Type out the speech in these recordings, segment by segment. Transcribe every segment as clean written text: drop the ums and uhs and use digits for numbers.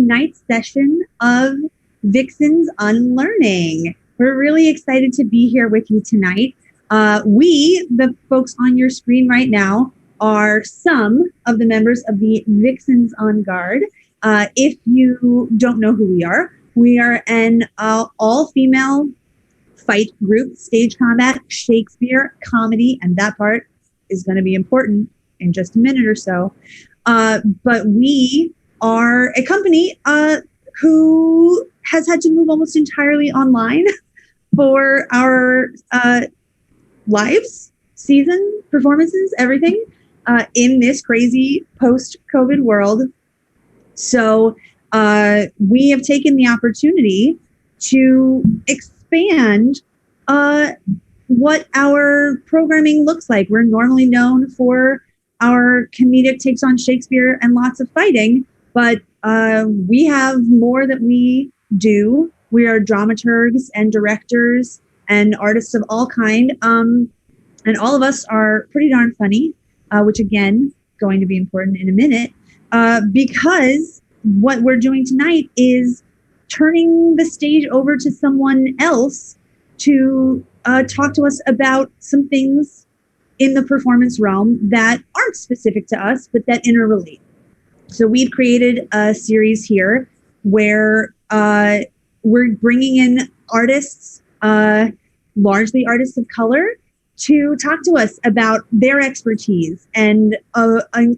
tonight's session of Vixens UnLearning. We're really excited to be here with you tonight. We, the folks on your screen right now, are some of the members of the Vixens on Guard. If you don't know who we are an all-female fight group, stage combat, Shakespeare, comedy, and that part is going to be important in just a minute or so. But we are a company who has had to move almost entirely online for our lives, season, performances, everything in this crazy post-COVID world. So we have taken the opportunity to expand what our programming looks like. We're normally known for our comedic takes on Shakespeare and lots of fighting, but we have more that we do. We are dramaturgs and directors and artists of all kind. And all of us are pretty darn funny, which again, going to be important in a minute, because what we're doing tonight is turning the stage over to someone else to talk to us about some things in the performance realm that aren't specific to us, but that interrelate. So we've created a series here where we're bringing in artists, largely artists of color, to talk to us about their expertise and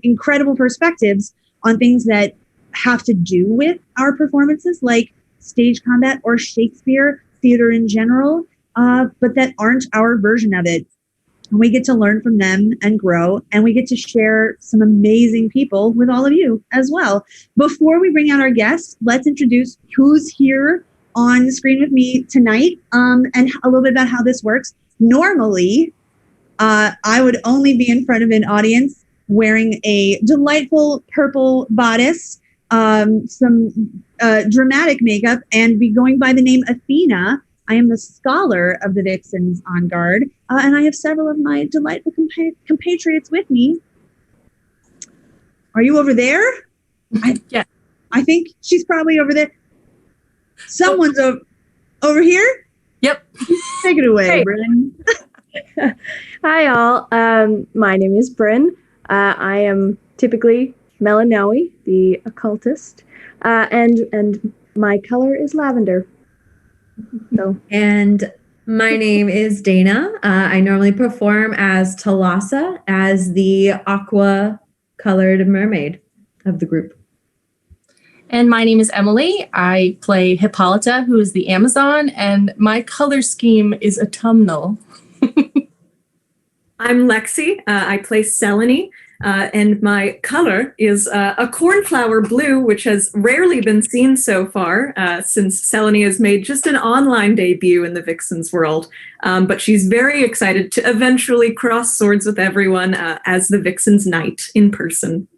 incredible perspectives on things that have to do with our performances, like stage combat or Shakespeare, theater in general, but that aren't our version of it. And we get to learn from them and grow, and we get to share some amazing people with all of you as well. Before we bring out our guests, let's introduce who's here on the screen with me tonight, and a little bit about how this works. Normally, I would only be in front of an audience wearing a delightful purple bodice, some dramatic makeup, and be going by the name Athena. I am the scholar of the Vixens on Guard, and I have several of my delightful compatriots with me. Are you over there? Yeah. I think she's probably over there. Someone's over here? Yep. Take it away, Hey. Bryn. Hi, all. My name is Bryn. I am typically Melanoe, the occultist, and my color is lavender. So, And my name is Dana. I normally perform as Talassa, as the aqua-colored mermaid of the group. And my name is Emily. I play Hippolyta, who is the Amazon, and my color scheme is autumnal. I'm Lexi. I play Selene, and my color is a cornflower blue, which has rarely been seen so far, since Selene has made just an online debut in the Vixens world. But she's very excited to eventually cross swords with everyone as the Vixens Knight in person.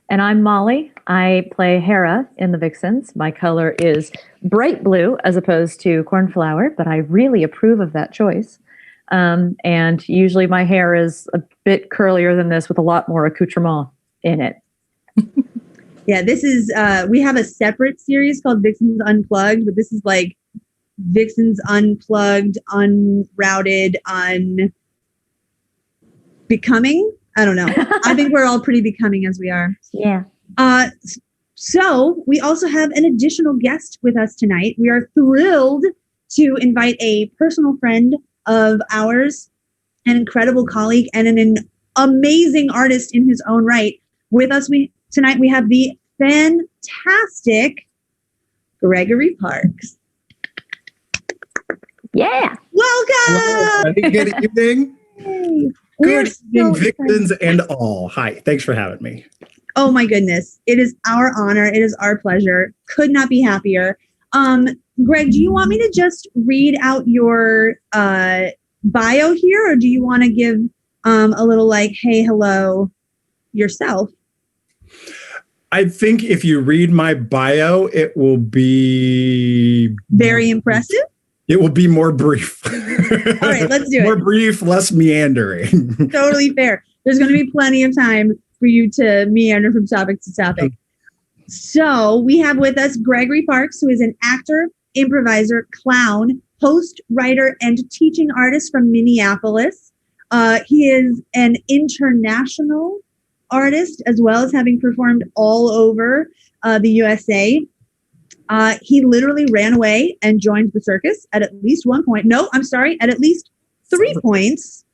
And I'm Molly. I play Hera in the Vixens. My color is bright blue as opposed to cornflower, but I really approve of that choice. And usually my hair is a bit curlier than this with a lot more accoutrement in it. Yeah, this is, we have a separate series called Vixens Unplugged, but this is like Vixens Unplugged, Unrouted, Becoming. I don't know. I think we're all pretty becoming as we are. Yeah. So we also have an additional guest with us tonight. We are thrilled to invite a personal friend of ours, an incredible colleague, and an amazing artist in his own right. With us tonight, we have the fantastic Gregory Parks. Yeah. Welcome! Good evening. Hey. Good evening, Vixens and all. Hi, thanks for having me. Oh my goodness. It is our honor. It is our pleasure. Could not be happier. Greg, do you want me to just read out your bio here, or do you want to give a little like, hey, hello yourself? I think if you read my bio, it will be very impressive. It will be more brief. All right, let's do it. More brief, less meandering. Totally fair. There's going to be plenty of time for you to meander from topic to topic. So we have with us Gregory Parks, who is an actor, improviser, clown, host, writer, and teaching artist from Minneapolis. He is an international artist, as well as having performed all over the USA. He literally ran away and joined the circus at least one point. No, I'm sorry, at least 3 points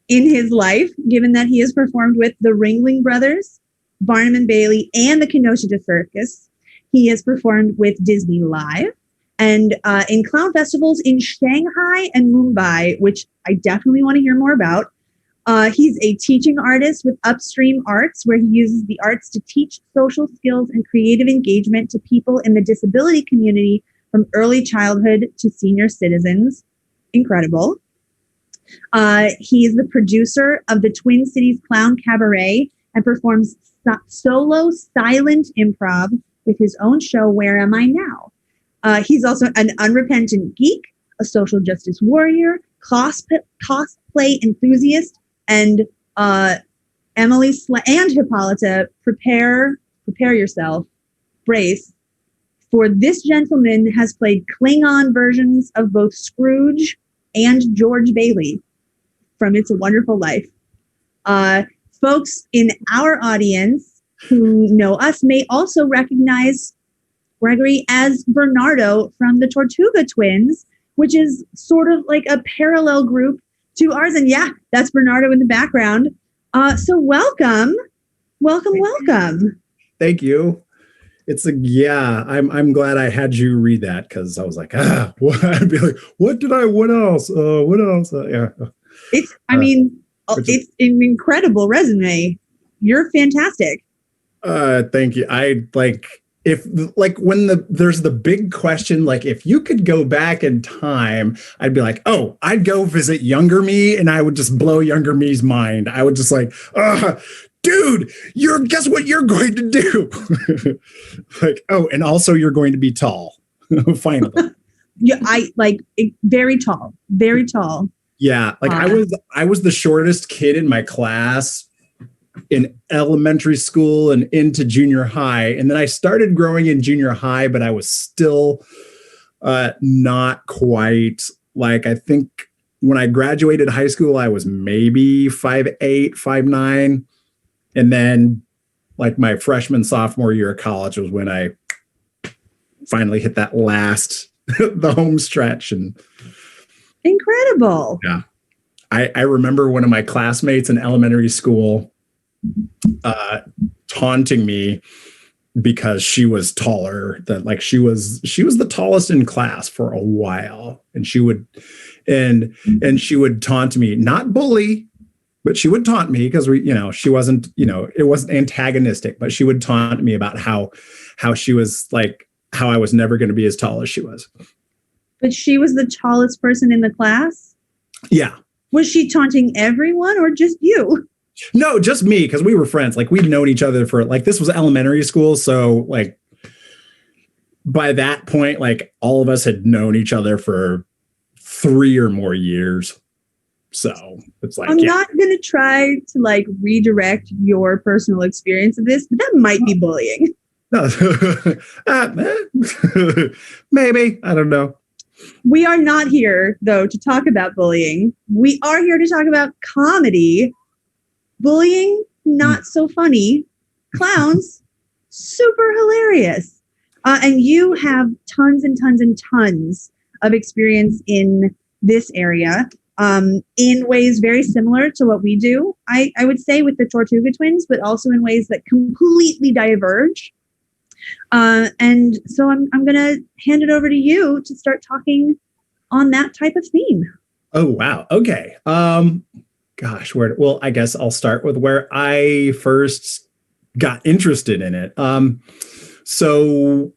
in his life, given that he has performed with the Ringling Brothers, Barnum and Bailey, and the Kenosha Circus. He has performed with Disney Live and in clown festivals in Shanghai and Mumbai, which I definitely want to hear more about. He's a teaching artist with Upstream Arts, where he uses the arts to teach social skills and creative engagement to people in the disability community from early childhood to senior citizens. Incredible. He is the producer of the Twin Cities Clown Cabaret and performs solo silent improv with his own show, Where Am I Now? He's also an unrepentant geek, a social justice warrior, cosplay enthusiast, and Emily and Hippolyta, prepare yourself, brace, for this gentleman has played Klingon versions of both Scrooge and George Bailey from It's a Wonderful Life. Folks in our audience who know us may also recognize Gregory as Bernardo from the Tortuga Twins, which is sort of like a parallel group to ours. And yeah, that's Bernardo in the background. So welcome. Thank you. It's I'm glad I had you read that, because I was like, what? I'd be like, what else? Yeah. It's an incredible resume. You're fantastic. Thank you. I like, if like when there's the big question, like if you could go back in time, I'd be like, oh, I'd go visit younger me, and I would just blow younger me's mind. I would just like, dude, guess what you're going to do? Like, oh, and also you're going to be tall. Finally. Yeah, very tall. Yeah, like I was the shortest kid in my class in elementary school and into junior high. And then I started growing in junior high, but I was still not quite, like, I think when I graduated high school, I was maybe 5'8", 5'9". And then like my freshman, sophomore year of college was when I finally hit that the home stretch. And incredible. Yeah. I remember one of my classmates in elementary school taunting me because she was taller than, like, she was the tallest in class for a while, and she would taunt me, not bully, but she would taunt me because she wasn't, it wasn't antagonistic, but she would taunt me about how she was like, how I was never going to be as tall as she was. But she was the tallest person in the class? Yeah. Was she taunting everyone or just you? No, just me, because we were friends. Like, we'd known each other for, like, this was elementary school. So, like, by that point, like, all of us had known each other for 3 or more years. So it's like, I'm not going to try to, like, redirect your personal experience of this, but that might be bullying. No. Maybe. I don't know. We are not here, though, to talk about bullying. We are here to talk about comedy. Bullying, not so funny. Clowns, super hilarious. And you have tons and tons and tons of experience in this area, in ways very similar to what we do, I would say, with the Tortuga Twins, but also in ways that completely diverge. And so I'm going to hand it over to you to start talking on that type of theme. Oh, wow. Okay. Gosh, well, I guess I'll start with where I first got interested in it. So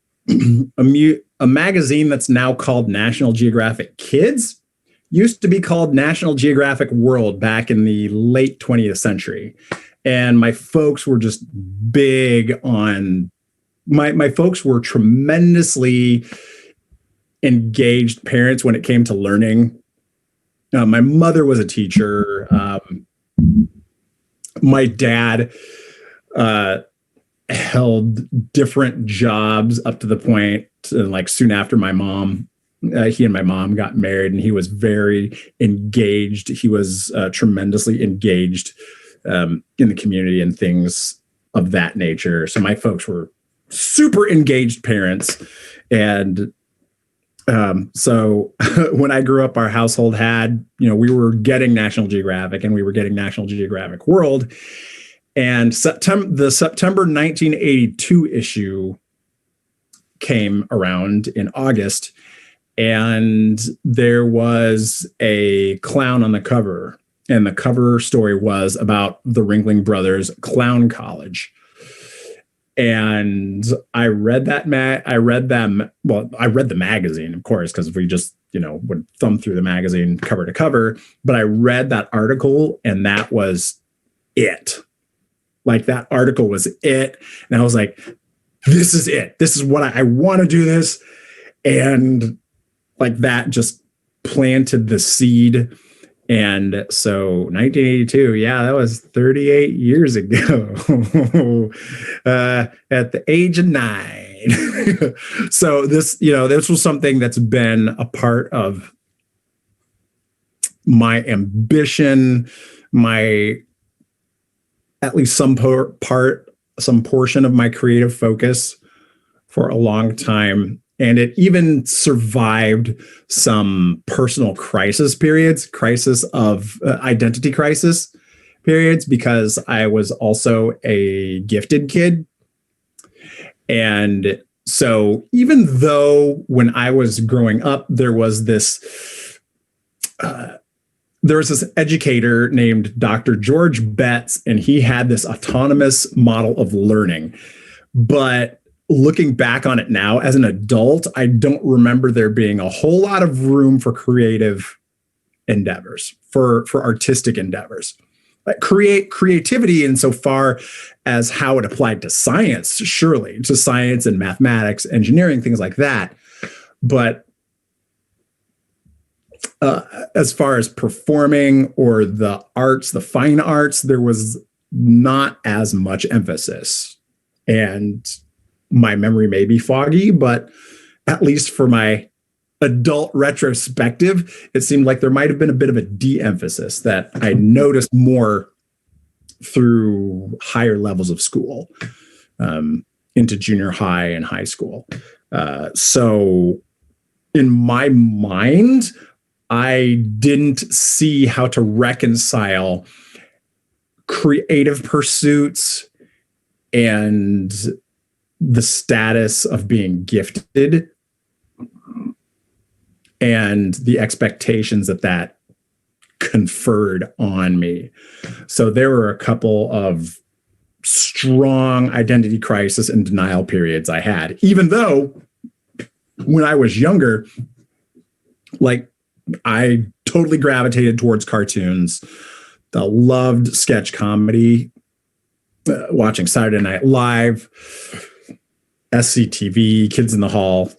a magazine that's now called National Geographic Kids used to be called National Geographic World back in the late 20th century. And my folks were just big on, my folks were tremendously engaged parents when it came to learning. My mother was a teacher. My dad held different jobs up to the point, like soon after my mom, he and my mom got married, and he was very engaged. He was tremendously engaged in the community and things of that nature. So my folks were super engaged parents. And so when I grew up, our household had, we were getting National Geographic, and we were getting National Geographic World. And the September 1982 issue came around in August, and there was a clown on the cover. And the cover story was about the Ringling Brothers Clown College. And I read the magazine, of course, because we just, would thumb through the magazine cover to cover. But I read that article, and that was it. Like, that article was it. And I was like, this is it. This is what I want to do this. And like, that just planted the seed. And so 1982, yeah, that was 38 years ago at the age of 9. So this was something that's been a part of my ambition, at least some portion of my creative focus for a long time. And it even survived some personal crisis of identity crisis periods, because I was also a gifted kid. And so even though when I was growing up, there was this educator named Dr. George Betts, and he had this autonomous model of learning. But looking back on it now as an adult, I don't remember there being a whole lot of room for creative endeavors, for artistic endeavors. Like creativity insofar as how it applied to science, surely, to science and mathematics, engineering, things like that. But as far as performing or the arts, the fine arts, there was not as much emphasis. And my memory may be foggy, but at least for my adult retrospective, it seemed like there might have been a bit of a de-emphasis that I noticed more through higher levels of school, into junior high and high school. So in my mind, I didn't see how to reconcile creative pursuits and the status of being gifted and the expectations that conferred on me. So there were a couple of strong identity crisis and denial periods I had, even though when I was younger, like, I totally gravitated towards cartoons. I loved sketch comedy, watching Saturday Night Live, SCTV, Kids in the Hall.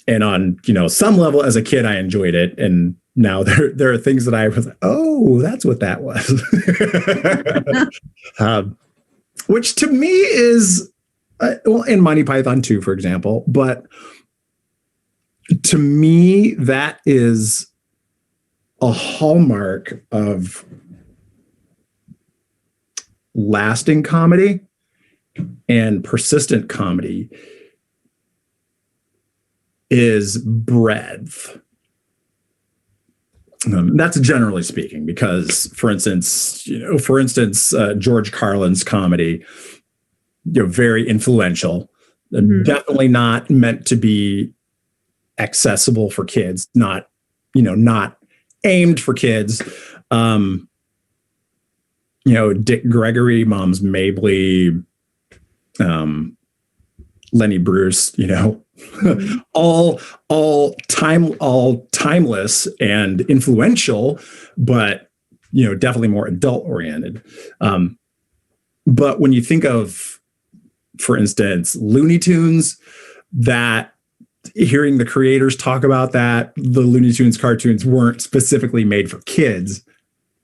And on, some level as a kid, I enjoyed it. And now there are things that I was like, oh, that's what that was. Which to me is, in Monty Python 2, for example, but to me, that is a hallmark of lasting comedy and persistent comedy is breadth. That's generally speaking, because, for instance, George Carlin's comedy, very influential, definitely not meant to be accessible for kids, not aimed for kids. Dick Gregory, Mom's Mabley, Lenny Bruce, all timeless and influential, but definitely more adult oriented. But when you think of, for instance, Looney Tunes, that hearing the creators talk about that, the Looney Tunes cartoons weren't specifically made for kids.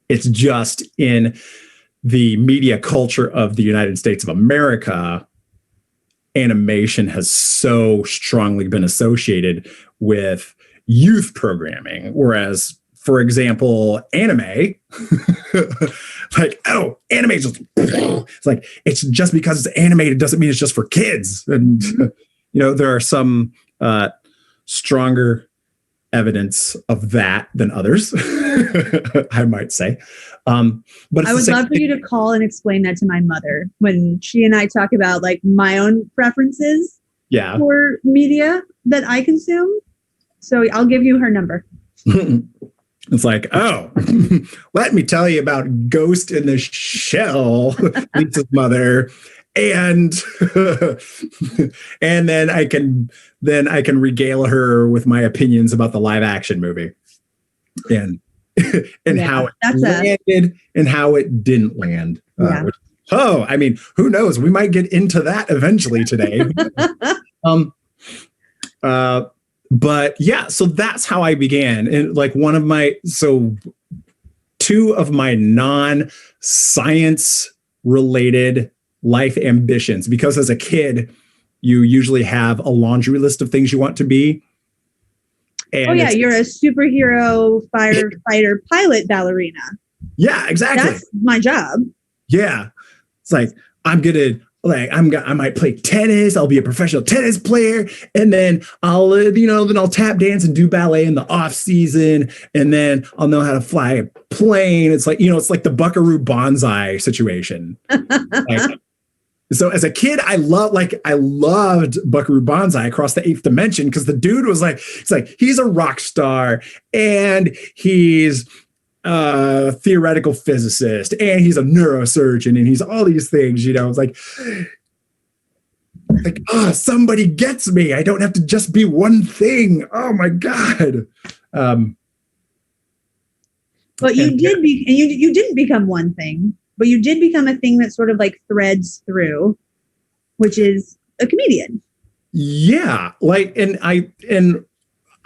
It's just in the media culture of the United States of America, animation has so strongly been associated with youth programming, whereas, for example, anime, like, oh, anime is just, it's like, it's just because it's animated doesn't mean it's just for kids. And, there are some stronger evidence of that than others, I might say. But I would love for you to call and explain that to my mother when she and I talk about like my own preferences for media that I consume. So I'll give you her number. It's like, oh, let me tell you about Ghost in the Shell, Lisa's mother, and and then I can regale her with my opinions about the live action movie, and how it landed and how it didn't land. I mean, who knows? We might get into that eventually today. But yeah, so that's how I began. And like two of my non-science related life ambitions, because as a kid, you usually have a laundry list of things you want to be. And you're a superhero, firefighter, pilot, ballerina. Yeah, exactly. That's my job. Yeah. It's like, I might play tennis. I'll be a professional tennis player. And then I'll tap dance and do ballet in the off season. And then I'll know how to fly a plane. It's like, it's like the Buckaroo Banzai situation. So as a kid, I loved Buckaroo Banzai Across the Eighth Dimension, because the dude was he's a rock star and he's a theoretical physicist and he's a neurosurgeon and he's all these things, It's like, oh, somebody gets me. I don't have to just be one thing. Oh my God. But you didn't become one thing, but you did become a thing that sort of like threads through, which is a comedian. Yeah.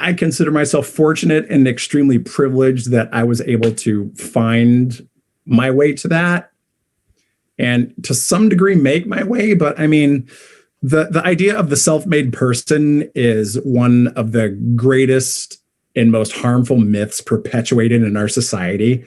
I consider myself fortunate and extremely privileged that I was able to find my way to that and to some degree make my way. But I mean, the idea of the self-made person is one of the greatest and most harmful myths perpetuated in our society.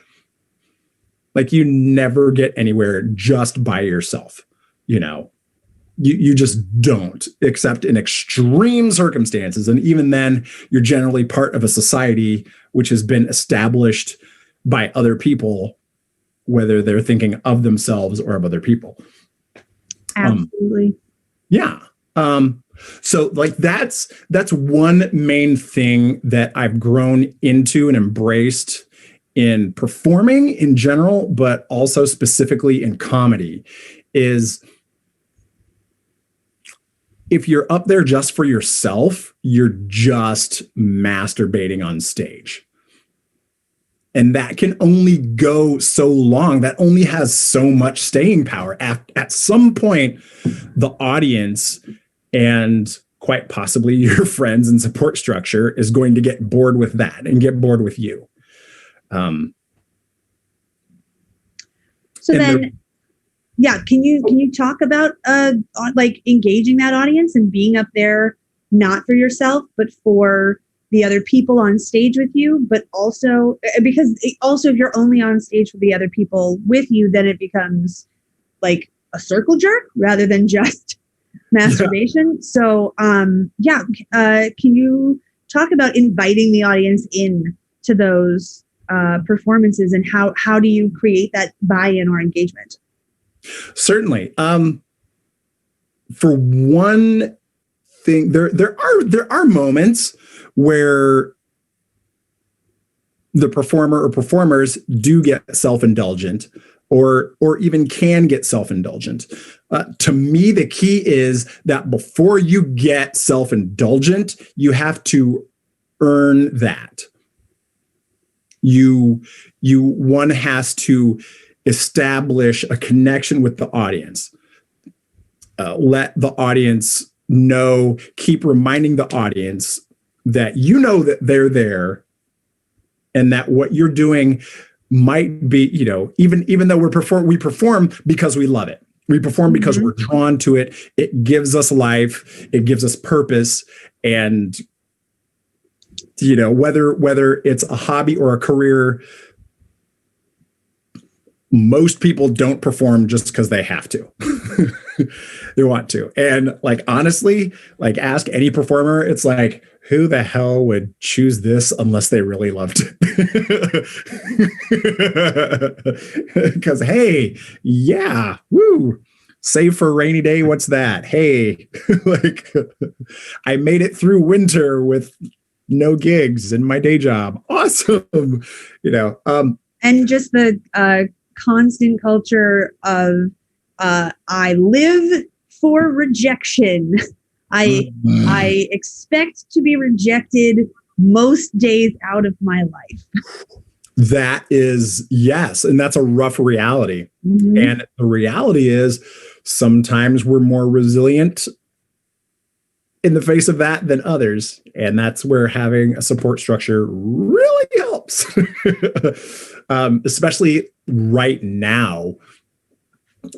Like, you never get anywhere just by yourself, You just don't, except in extreme circumstances. And even then, you're generally part of a society which has been established by other people, whether they're thinking of themselves or of other people. Absolutely. So like that's one main thing that I've grown into and embraced in performing in general, but also specifically in comedy, is if you're up there just for yourself, you're just masturbating on stage. And that can only go so long. That only has so much staying power. At some point, the audience and quite possibly your friends and support structure is going to get bored with that and get bored with you. Can you talk about like engaging that audience and being up there not for yourself but for the other people on stage with you, but also because if you're only on stage with the other people with you, then it becomes like a circle jerk rather than just masturbation. So can you talk about inviting the audience in to those performances, and how do you create that buy-in or engagement? Certainly. For one thing, there are moments where the performer or performers do get self-indulgent or even can get self-indulgent. To me, the key is that before you get self-indulgent, you have to earn that. One has to establish a connection with the audience. Let the audience know, keep reminding the audience that that they're there and that what you're doing might be, even though we perform because we love it. We perform because we're drawn to it. It gives us life. It gives us purpose. And, you know, whether it's a hobby or a career, most people don't perform just because they have to. They want to. And like, honestly, like ask any performer, it's like, who the hell would choose this unless they really loved it? Because, hey, yeah, woo, save for a rainy day. What's that? Hey, like I made it through winter with no gigs in my day job. Awesome. You know, and just the constant culture of I live for rejection. I expect to be rejected most days out of my life. That is, yes. And that's a rough reality. And the reality is sometimes we're more resilient in the face of that than others. And that's where having a support structure really helps. Especially right now.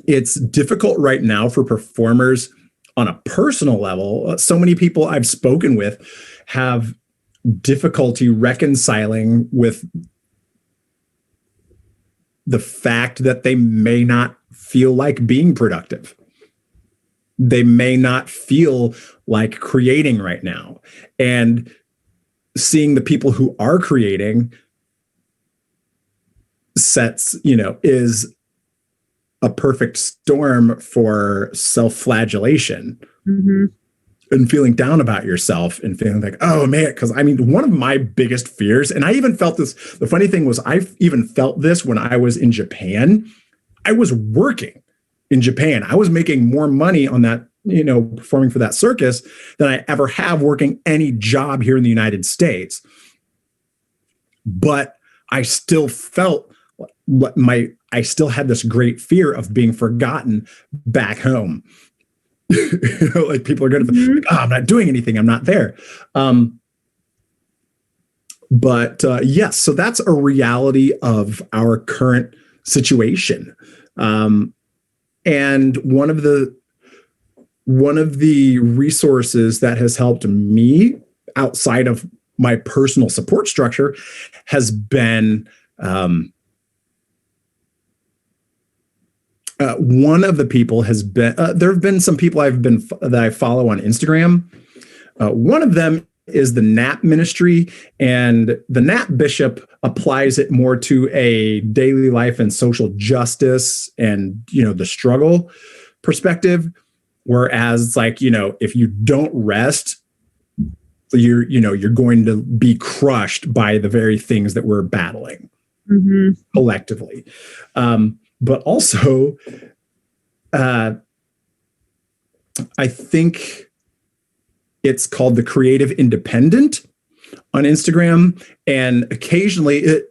It's difficult right now for performers on a personal level. So many people I've spoken with have difficulty reconciling with the fact that they may not feel like being productive. They may not feel like creating right now. And seeing the people who are creating sets, you know, is a perfect storm for self-flagellation and feeling down about yourself and feeling like, oh man, because I mean, one of my biggest fears, and I even felt this, the funny thing was I even felt this when I was in Japan. I was working in Japan. I was making more money on that, you know, performing for that circus than I ever have working any job here in the United States. But I still felt I still had this great fear of being forgotten back home. Like people are going to think, oh, I'm not doing anything. I'm not there. But yes, so that's a reality of our current situation. And one of the resources that has helped me outside of my personal support structure has been one of the people has been, there have been some people that I follow on Instagram. One of them is the NAP ministry, and the NAP bishop applies it more to a daily life and social justice and, you know, the struggle perspective. Whereas like, you know, if you don't rest, you're going to be crushed by the very things that we're battling collectively. But also, I think it's called the Creative Independent on Instagram. And occasionally,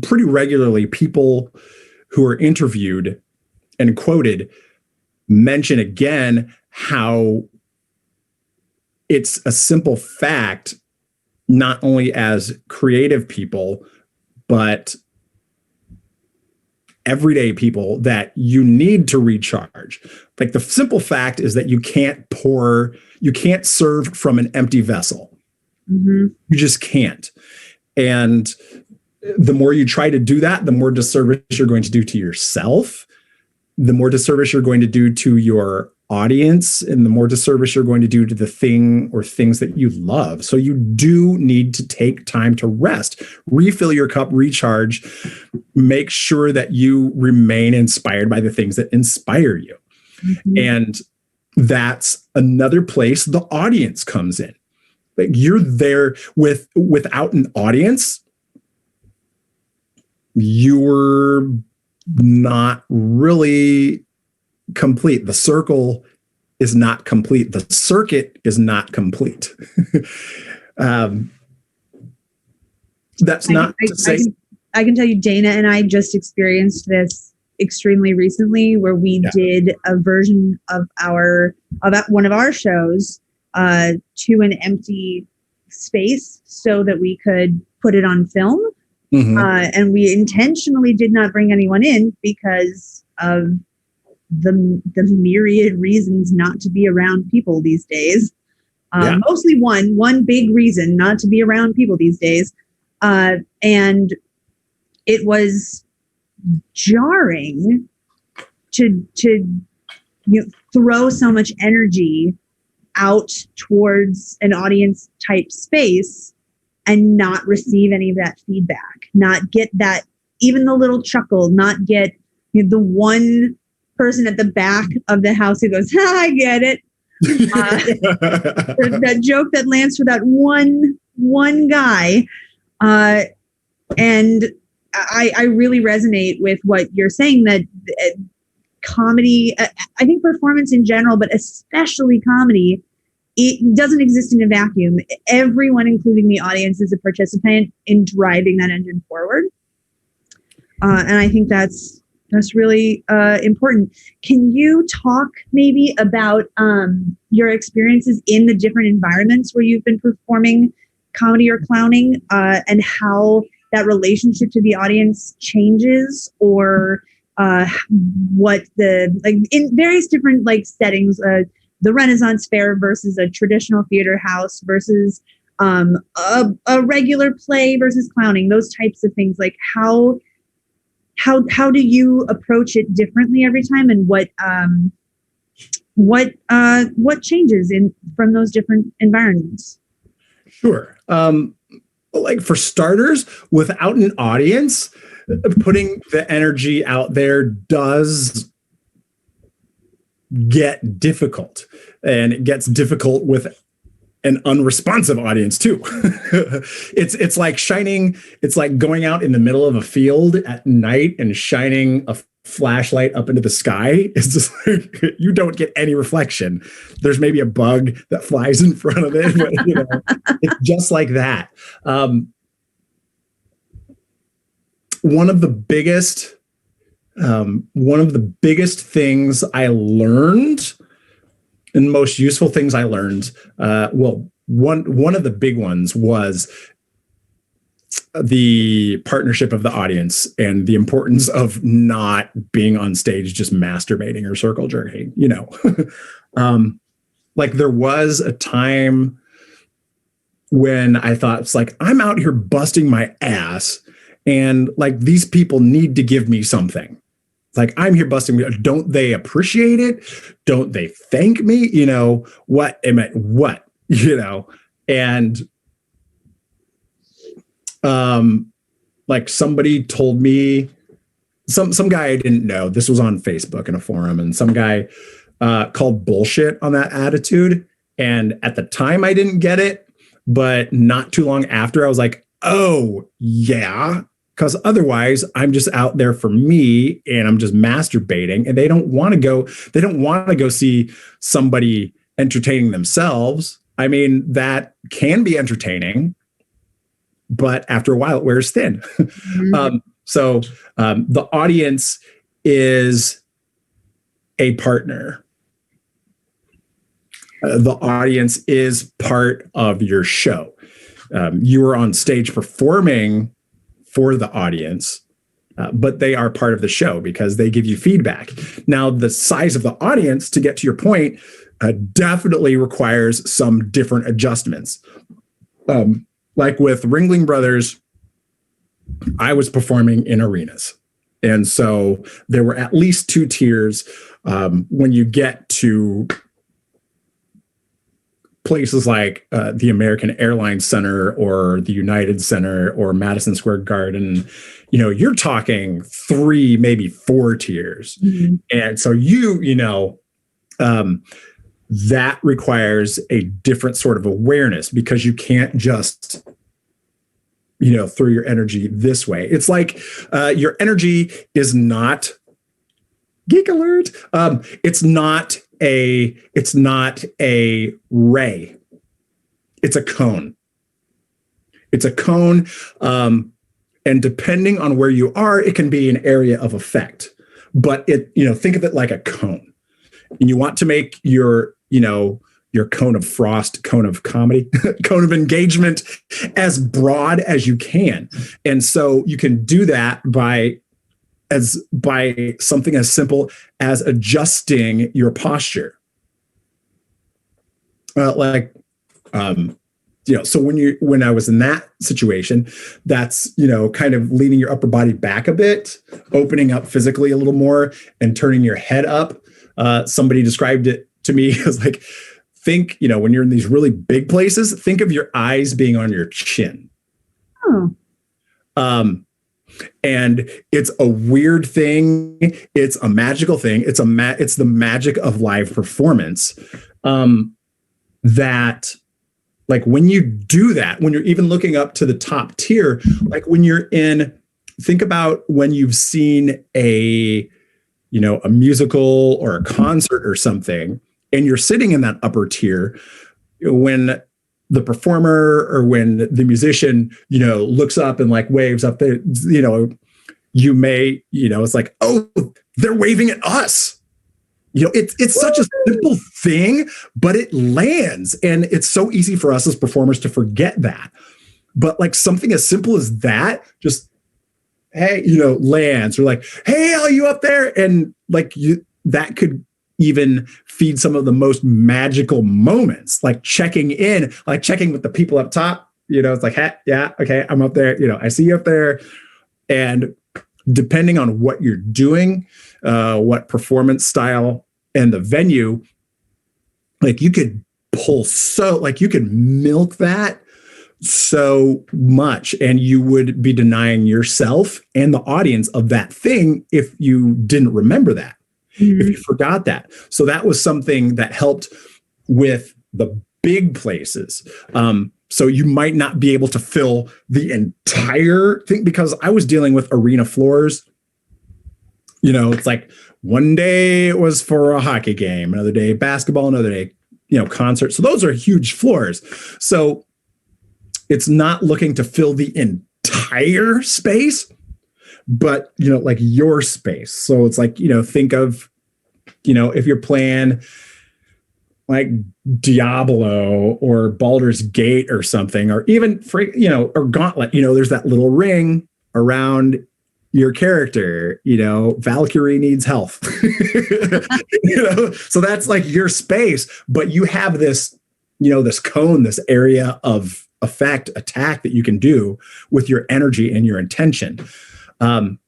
pretty regularly, people who are interviewed and quoted mention again how it's a simple fact, not only as creative people, but everyday people, that you need to recharge. Like the simple fact is that you can't serve from an empty vessel. You just can't. And the more you try to do that, the more disservice you're going to do to yourself, the more disservice you're going to do to your audience, and the more disservice you're going to do to the thing or things that you love. So you do need to take time to rest, refill your cup, recharge, make sure that you remain inspired by the things that inspire you. And that's another place the audience comes in. Like you're there without an audience, you're not really complete. The circle is not complete. The circuit is not complete. That's not to say. I can tell you, Dana and I just experienced this extremely recently, where we did a version of one of our shows to an empty space so that we could put it on film. And we intentionally did not bring anyone in because of the myriad reasons not to be around people these days. Mostly one big reason not to be around people these days. And it was jarring to throw so much energy out towards an audience type space and not receive any of that feedback, not get that, even the little chuckle, not get the one person at the back of the house who goes, I get it. That joke that lands for that one guy. And I really resonate with what you're saying, that comedy, I think performance in general, but especially comedy, it doesn't exist in a vacuum. Everyone, including the audience, is a participant in driving that engine forward. And I think that's really important. Can you talk maybe about your experiences in the different environments where you've been performing comedy or clowning, and how that relationship to the audience changes, or what in various different settings, the Renaissance Fair versus a traditional theater house versus a regular play versus clowning, those types of things. Like how do you approach it differently every time, and what changes from those different environments? Sure. For starters, without an audience, putting the energy out there does get difficult, and it gets difficult with an unresponsive audience too. It's like going out in the middle of a field at night and shining a flashlight up into the sky. It's just like, you don't get any reflection. There's maybe a bug that flies in front of it, but it's just like that. One of the biggest things I learned, and most useful things I learned, one of the big ones was the partnership of the audience and the importance of not being on stage just masturbating or circle jerking. There was a time when I thought, it's like, I'm out here busting my ass, and these people need to give me something. Like, I'm here busting. Don't they appreciate it? Don't they thank me? What? And somebody told me, some guy I didn't know, this was on Facebook in a forum, and some guy called bullshit on that attitude. And at the time I didn't get it, but not too long after, I was like, oh yeah. Because otherwise I'm just out there for me and I'm just masturbating, and they don't want to go see somebody entertaining themselves. I mean, that can be entertaining, but after a while it wears thin. Mm-hmm. So the audience is a partner. The audience is part of your show. You are on stage performing for the audience, but they are part of the show because they give you feedback. Now, the size of the audience, to get to your point, definitely requires some different adjustments. Like with Ringling Brothers, I was performing in arenas. And so there were at least two tiers. When you get to places like the American Airlines Center or the United Center or Madison Square Garden, you're talking 3, maybe 4 tiers. Mm-hmm. And so that requires a different sort of awareness, because you can't just, throw your energy this way. It's like your energy is not, geek alert, it's not a ray. It's a cone. And depending on where you are, it can be an area of effect. But think of it like a cone. And you want to make your cone of frost, cone of comedy, cone of engagement as broad as you can. And so you can do that by as by something as simple as adjusting your posture. So when I was in that situation, that's, kind of leaning your upper body back a bit, opening up physically a little more and turning your head up. Somebody described it to me as like, think, when you're in these really big places, think of your eyes being on your chin. Oh. And it's a weird thing. It's a magical thing. It's the magic of live performance. That like when you do that, when you're even looking up to the top tier, like when you're think about when you've seen a musical or a concert or something, and you're sitting in that upper tier, when the performer or when the musician, looks up and like waves up there, you may, it's like, oh, they're waving at us. It's such a simple thing, but it lands. And it's so easy for us as performers to forget that. But like something as simple as that, just, hey, lands, or like, hey, are you up there? And like that could even feed some of the most magical moments, like checking in, like checking with the people up top. It's like, hey, yeah, okay, I'm up there. I see you up there. And depending on what you're doing, what performance style and the venue, like you could you could milk that so much, and you would be denying yourself and the audience of that thing if you didn't remember that, if you forgot that. So that was something that helped with the big places. So you might not be able to fill the entire thing, because I was dealing with arena floors. It's like one day it was for a hockey game, another day basketball, another day, concert. So those are huge floors. So it's not looking to fill the entire space, but, like your space. So it's like, think of, if you're playing like Diablo or Baldur's Gate or something, or even, or Gauntlet, there's that little ring around your character, Valkyrie needs health, so that's like your space, but you have this, this cone, this area of attack that you can do with your energy and your intention. And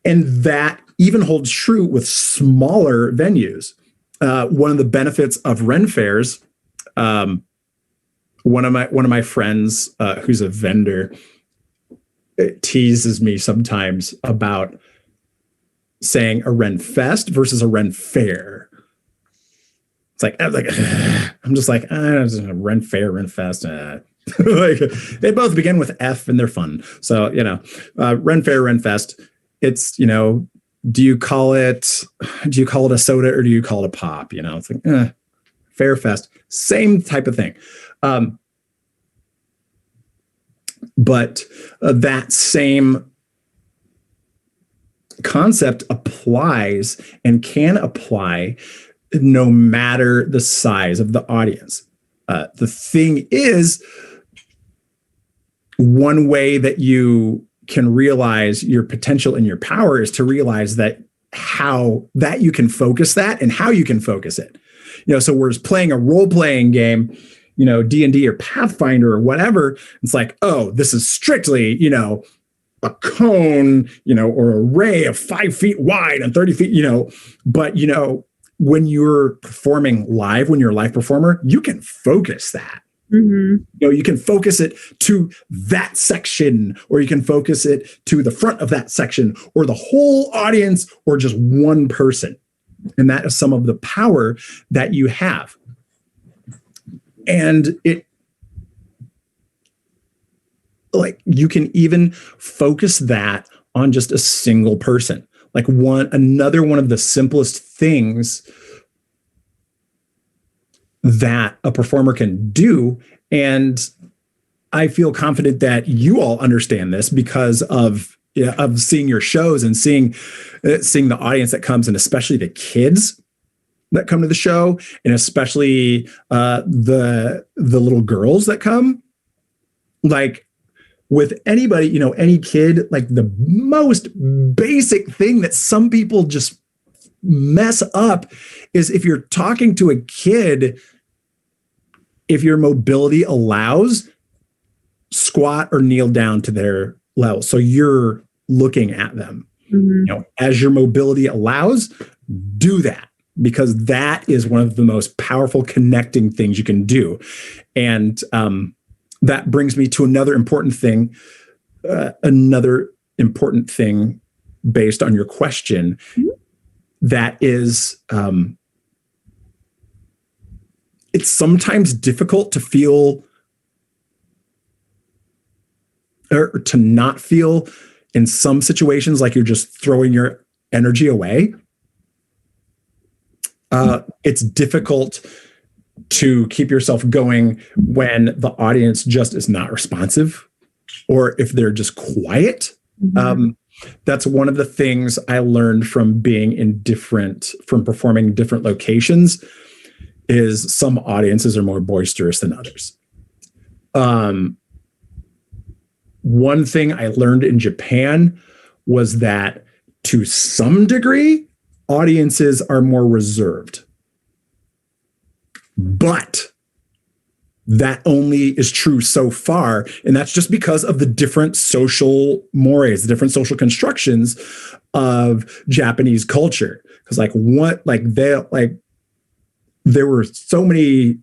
that even holds true with smaller venues. One of the benefits of Ren fairs, one of my friends, who's a vendor, teases me sometimes about saying a Ren fest versus a Ren fair. It's like, I'm just like, Ren fair, Ren fest. Like, they both begin with F and they're fun. So, Ren fair, Ren fest. It's, do you call it a soda or do you call it a pop? It's like, fair fest, same type of thing. But that same concept applies and can apply no matter the size of the audience. The thing is, one way that you can realize your potential and your power is to realize that you can focus that and how you can focus it. So whereas playing a role-playing game, D&D or Pathfinder or whatever, it's like, oh, this is strictly, a cone, or a ray of 5 feet wide and 30 feet, but, when you're performing live, when you're a live performer, you can focus that. Mm-hmm. You can focus it to that section, or you can focus it to the front of that section, or the whole audience, or just one person. And that is some of the power that you have. And you can even focus that on just a single person. Like another one of the simplest things that a performer can do. And I feel confident that you all understand this because of seeing your shows and seeing the audience that comes, and especially the kids that come to the show, and especially the little girls that come. Like with anybody, you know, any kid, like the most basic thing that some people just mess up is if you're talking to a kid, if your mobility allows, squat or kneel down to their level. So you're looking at them. You know, as your mobility allows, do that, because that is one of the most powerful connecting things you can do. And that brings me to another important thing based on your question. That is, it's sometimes difficult to feel or to not feel in some situations like you're just throwing your energy away. It's difficult to keep yourself going when the audience just is not responsive, or if they're just quiet. That's one of the things I learned from performing in different locations, is some audiences are more boisterous than others. One thing I learned in Japan was that to some degree, audiences are more reserved. But that only is true so far. And that's just because of the different social mores, the different social constructions of Japanese culture. Because there were so many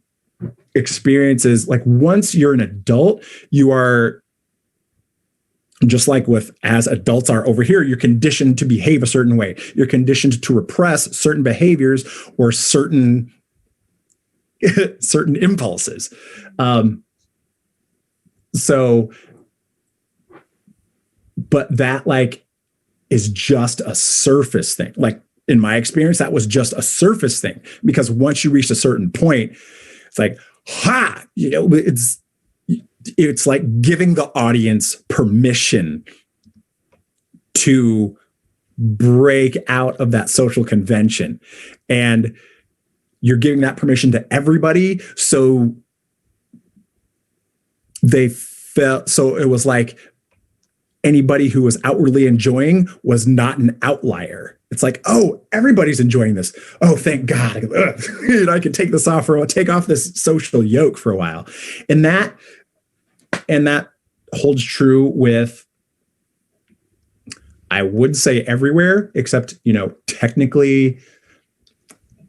experiences. Like, once you're an adult, you are, just like as adults are over here, you're conditioned to behave a certain way. You're conditioned to repress certain behaviors or certain impulses. But that is just a surface thing. Like, in my experience, that was just a surface thing, because once you reach a certain point, it's like, it's like giving the audience permission to break out of that social convention. And you're giving that permission to everybody. So it was like anybody who was outwardly enjoying was not an outlier. It's like, oh, everybody's enjoying this. Oh, thank God. I can take this off take off this social yoke for a while. And that holds true with, I would say, everywhere, except, technically,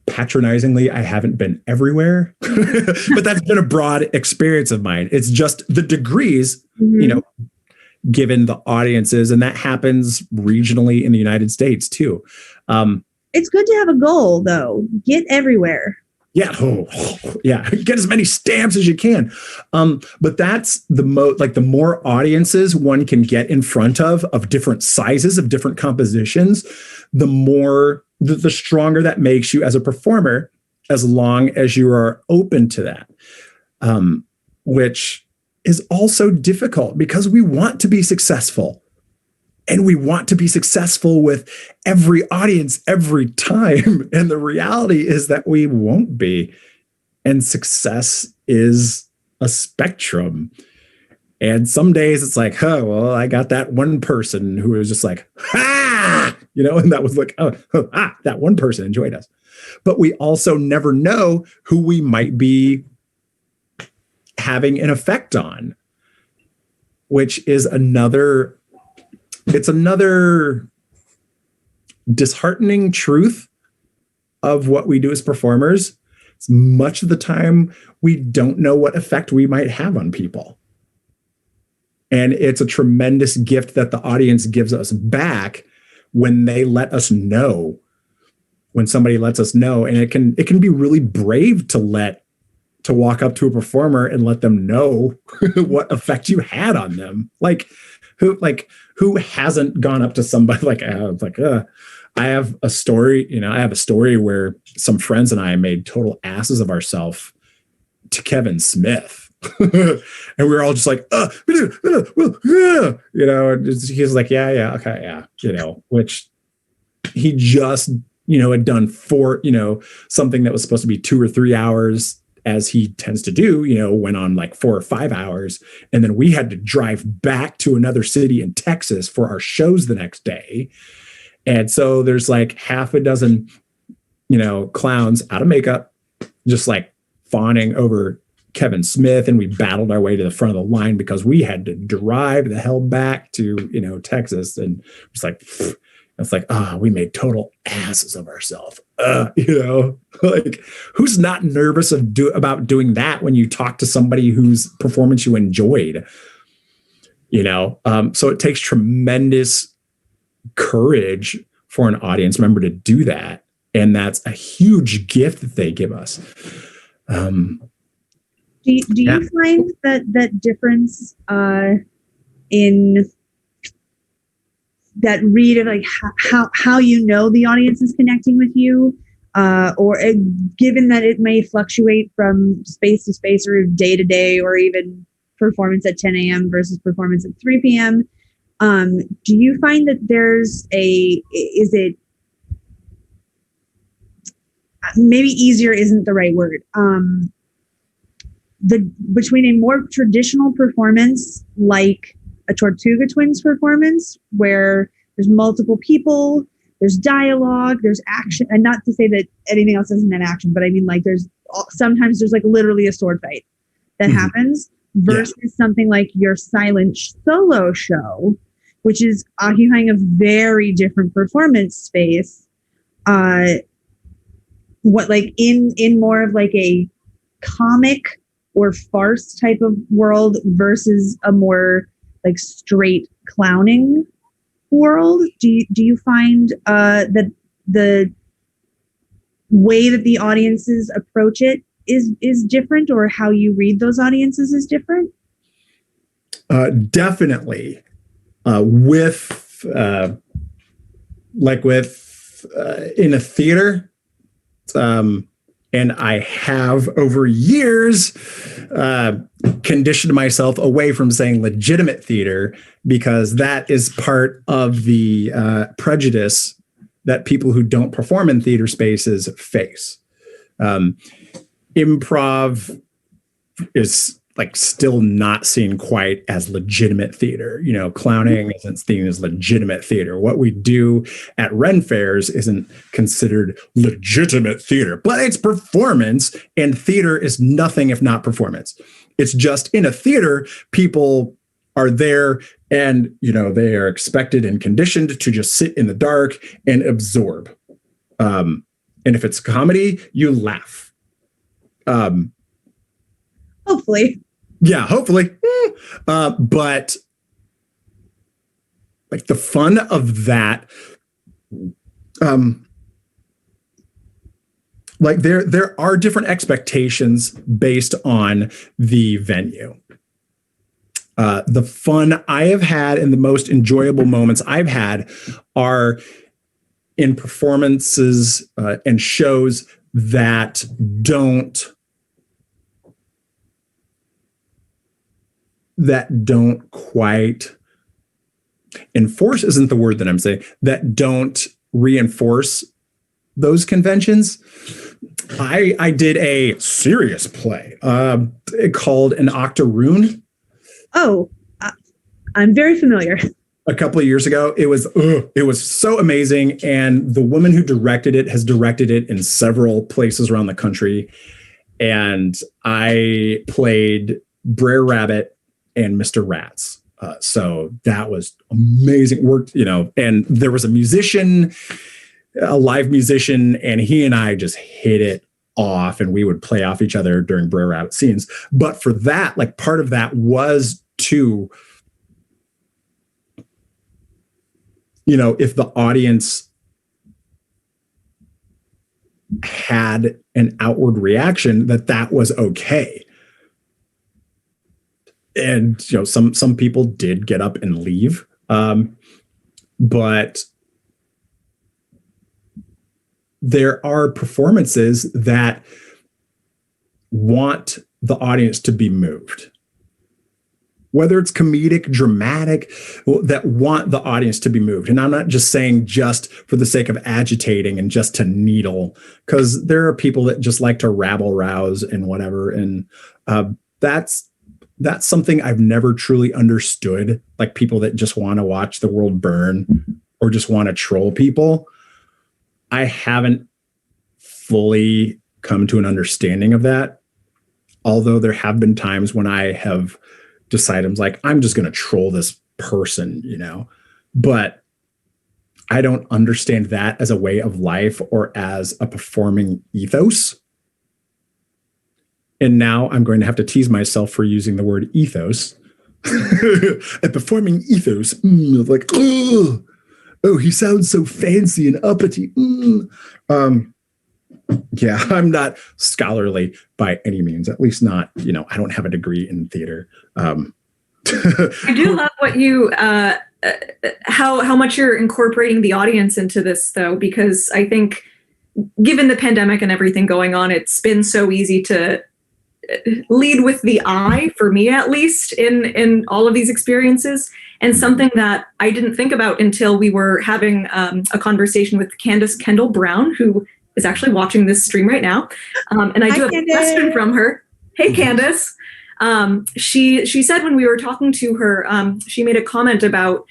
patronizingly, I haven't been everywhere, but that's been a broad experience of mine. It's just the degrees, given the audiences, and that happens regionally in the United States too. It's good to have a goal, though. Get everywhere. Yeah. Yeah. Get as many stamps as you can. But that's the more audiences one can get in front of different sizes, of different compositions, the stronger that makes you as a performer, as long as you are open to that, which is also difficult because we want to be successful. And we want to be successful with every audience every time. And the reality is that we won't be. And success is a spectrum. And some days it's like, I got that one person who was just like, and that was like, that one person enjoyed us. But we also never know who we might be having an effect on, which is another disheartening truth of what we do as performers. It's much of the time we don't know what effect we might have on people. And it's a tremendous gift that the audience gives us back when they let us know, when somebody lets us know. And it can be really brave to walk up to a performer and let them know what effect you had on them. Who hasn't gone up to somebody I have a story where some friends and I made total asses of ourselves to Kevin Smith. And we were all just like, he's like, yeah, okay, yeah, which he just, had done something that was supposed to be 2 or 3 hours, as he tends to do, went on like 4 or 5 hours. And then we had to drive back to another city in Texas for our shows the next day. And so there's like half a dozen, clowns out of makeup, just like fawning over Kevin Smith. And we battled our way to the front of the line because we had to drive the hell back to, Texas. And it's like, we made total asses of ourselves. Like, who's not nervous about doing that when you talk to somebody whose performance you enjoyed? So it takes tremendous courage for an audience member to do that, and that's a huge gift that they give us. Do you find that difference in that read of like how the audience is connecting with you, or given that it may fluctuate from space to space or day to day, or even performance at 10 a.m. versus performance at 3 p.m. Do you find that is it maybe easier isn't the right word, between a more traditional performance like a Tortuga Twins performance where there's multiple people, there's dialogue, there's action, and not to say that anything else doesn't have action, but I mean, like, sometimes there's like literally a sword fight that happens versus something like your silent solo show, which is occupying a very different performance space. What, like, in more of like a comic or farce type of world versus a more like straight clowning world? Do you find that the way that the audiences approach it is different, or how you read those audiences is different? Definitely. In a theater, and I have over years conditioned myself away from saying legitimate theater, because that is part of the prejudice that people who don't perform in theater spaces face. Improv is like still not seen quite as legitimate theater. Clowning isn't seen as legitimate theater. What we do at Ren fairs isn't considered legitimate theater, but it's performance, and theater is nothing if not performance. It's just, in a theater, people are there and, they are expected and conditioned to just sit in the dark and absorb. And if it's comedy, you laugh. Hopefully. Yeah, hopefully. But like the fun of that, like there are different expectations based on the venue. The fun I have had and the most enjoyable moments I've had are in performances and shows that don't quite enforce, isn't the word that I'm saying, that don't reinforce those conventions. I did a serious play called An Octoroon. Oh, I'm very familiar. A couple of years ago. It was so amazing. And the woman who directed it has directed it in several places around the country. And I played Brer Rabbit and Mr. Rats. So that was amazing work, and there was a live musician, and he and I just hit it off, and we would play off each other during Brer Rabbit scenes. But for that, like, part of that was to, if the audience had an outward reaction, that was okay. And some people did get up and leave, but there are performances that want the audience to be moved. whether it's comedic, dramatic, that want the audience to be moved. And I'm not just saying just for the sake of agitating and just to needle, because there are people that just like to rabble rouse and whatever. And that's something I've never truly understood, like people that just want to watch the world burn or just want to troll people. I haven't fully come to an understanding of that. Although there have been times when I have decided, I'm just going to troll this person, but I don't understand that as a way of life or as a performing ethos. And now I'm going to have to tease myself for using the word ethos. A performing ethos. Oh, he sounds so fancy and uppity. Yeah, I'm not scholarly by any means, at least not, I don't have a degree in theater. I do love what you, how much you're incorporating the audience into this, though, because I think given the pandemic and everything going on, it's been so easy to lead with the eye, for me at least, in all of these experiences. And something that I didn't think about until we were having a conversation with Candace Kendall Brown, who is actually watching this stream right now. And I do have a question from her. Hey, Candace. She said when we were talking to her, she made a comment about,